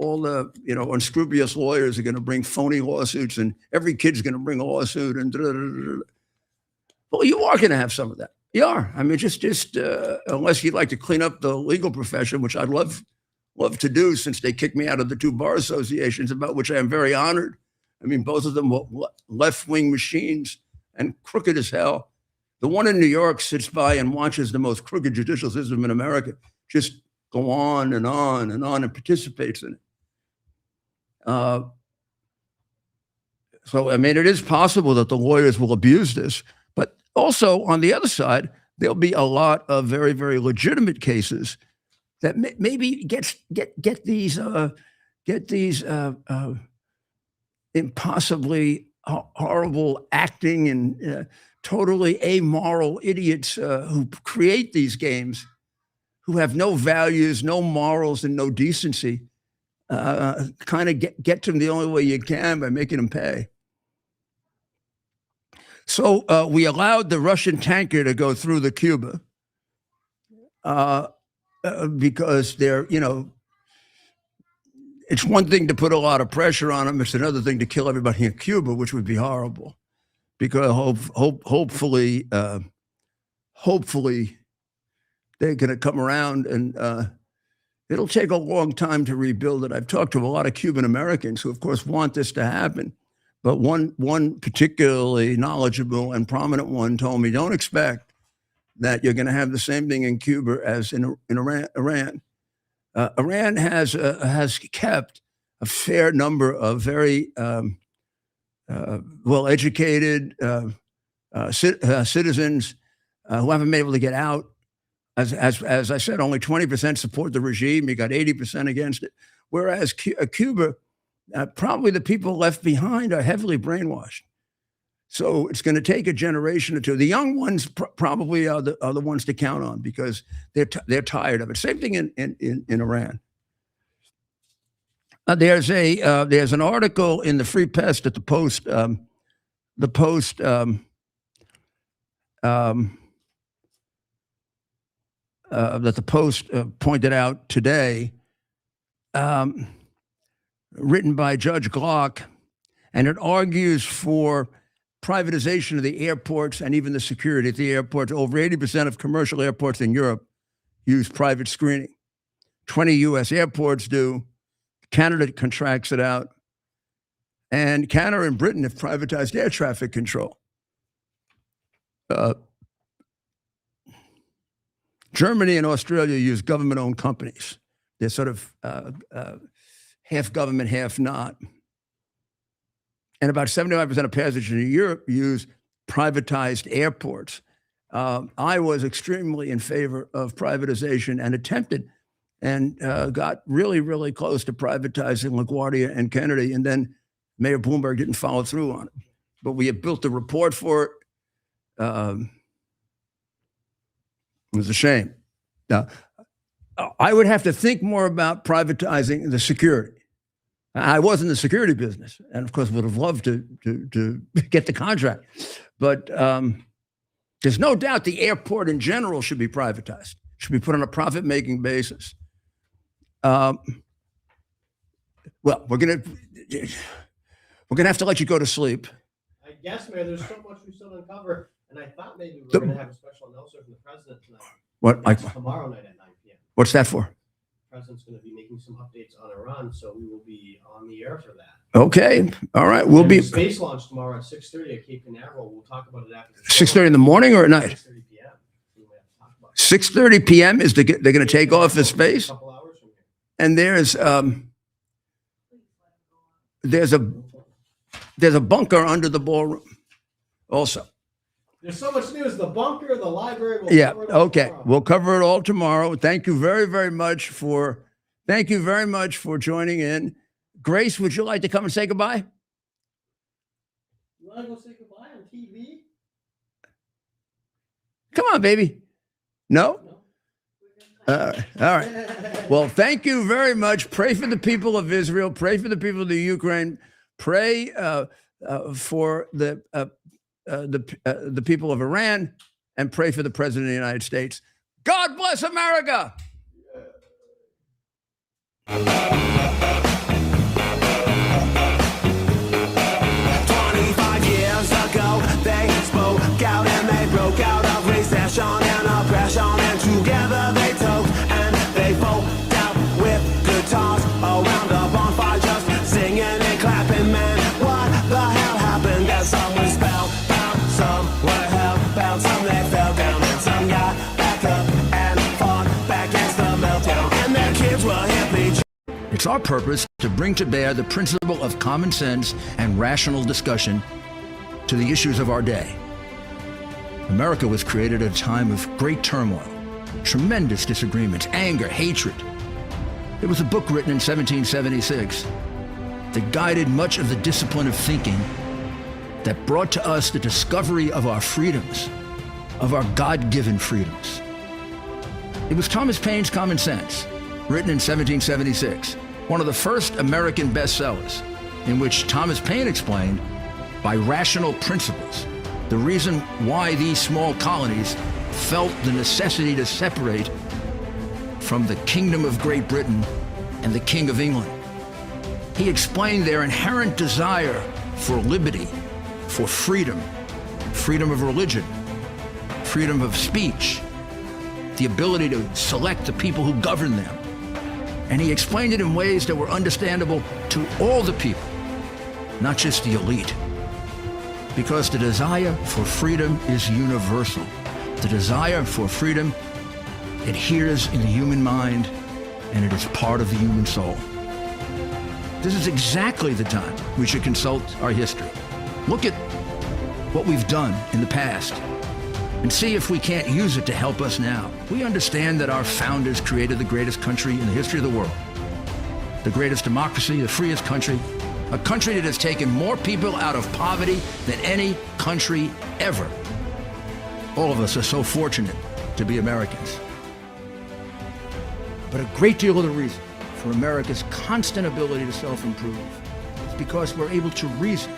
unscrupulous lawyers are going to bring phony lawsuits, and every kid's going to bring a lawsuit, and well, you are going to have some of that. You are. I mean, just unless you'd like to clean up the legal profession, which I'd love to do, since they kicked me out of the two bar associations, about which I am very honored. I mean, both of them were left-wing machines and crooked as hell. The one in New York sits by and watches the most crooked judicial system in America just go on and on and on and participates in it. So, I mean, it is possible that the lawyers will abuse this, but also on the other side, there'll be a lot of very, very legitimate cases that maybe get these impossibly horrible acting and totally amoral idiots who create these games, who have no values, no morals, and no decency. Kind of get to them the only way you can, by making them pay. So we allowed the Russian tanker to go through the Cuba because they're, it's one thing to put a lot of pressure on them. It's another thing to kill everybody in Cuba, which would be horrible. Because hopefully they're going to come around, and it'll take a long time to rebuild it. I've talked to a lot of Cuban Americans who, of course, want this to happen. But one particularly knowledgeable and prominent one told me, don't expect that you're going to have the same thing in Cuba as in Iran. Iran has kept a fair number of very well-educated citizens who haven't been able to get out. As I said, only 20% support the regime. You got 80% against it. Whereas Cuba, probably the people left behind are heavily brainwashed. So it's going to take a generation or two. The young ones probably are the ones to count on, because they're tired of it. Same thing in Iran. There's an article in the Free Press at the Post. That the Post pointed out today, written by Judge Glock, and it argues for privatization of the airports and even the security at the airports. Over 80% of commercial airports in Europe use private screening. 20 U.S. airports do. Canada contracts it out. And Canada and Britain have privatized air traffic control. Germany and Australia use government-owned companies. They're sort of half government, half not. And about 75% of passengers in Europe use privatized airports. I was extremely in favor of privatization and attempted and got really, really close to privatizing LaGuardia and Kennedy. And then Mayor Bloomberg didn't follow through on it. But we had built a report for it. It was a shame. Now, I would have to think more about privatizing the security. I was in the security business, and of course would have loved to get the contract. But there's no doubt the airport in general should be privatized, should be put on a profit-making basis. Well, we're gonna have to let you go to sleep. I guess, Mayor, there's so much we still didn't cover, and I thought maybe we were going to have a special announcer from the president tonight. Tomorrow night at 9 p.m. What's that for? The president's going to be making some updates on Iran, so we will be on the air for that. Okay, all right. We'll be space launch tomorrow at 6:30 at Cape Canaveral. We'll talk about it after. 6:30 in the morning or at night? 6:30 p.m. 6:30 p.m. is they're going to take off in space. A couple hours from here. And there's a bunker under the ballroom also. There's so much news. The bunker, the library. Yeah. Okay. We'll cover it all tomorrow. Thank you very, very much for joining in. Grace, would you like to come and say goodbye? You want to go say goodbye on TV? Come on, baby. No? All right. Well, thank you very much. Pray for the people of Israel. Pray for the people of the Ukraine. Pray for the people of Iran, and pray for the President of the United States. God bless America. 25 years ago, they spoke out and they broke out of recession and oppression, and together they took and they broke out with guitars around a bonfire, just singing and clapping. Man, what the hell happened? That some were spellbound, some were hellbound, some they fell down, and some got back up and fought back against the meltdown, and their kids were hippie. It's our purpose to bring to bear the principle of common sense and rational discussion to the issues of our day. America was created at a time of great turmoil, tremendous disagreements, anger, hatred. There was a book written in 1776 that guided much of the discipline of thinking that brought to us the discovery of our freedoms, of our God-given freedoms. It was Thomas Paine's Common Sense, written in 1776, one of the first American bestsellers, in which Thomas Paine explained, by rational principles, the reason why these small colonies felt the necessity to separate from the Kingdom of Great Britain and the King of England. He explained their inherent desire for liberty, for freedom, freedom of religion, freedom of speech, the ability to select the people who govern them. And he explained it in ways that were understandable to all the people, not just the elite. Because the desire for freedom is universal. The desire for freedom adheres in the human mind, and it is part of the human soul. This is exactly the time we should consult our history. Look at what we've done in the past and see if we can't use it to help us now. We understand that our founders created the greatest country in the history of the world, the greatest democracy, the freest country, a country that has taken more people out of poverty than any country ever. All of us are so fortunate to be Americans. But a great deal of the reason for America's constant ability to self-improve is because we're able to reason,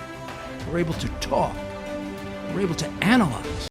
we're able to talk, we're able to analyze.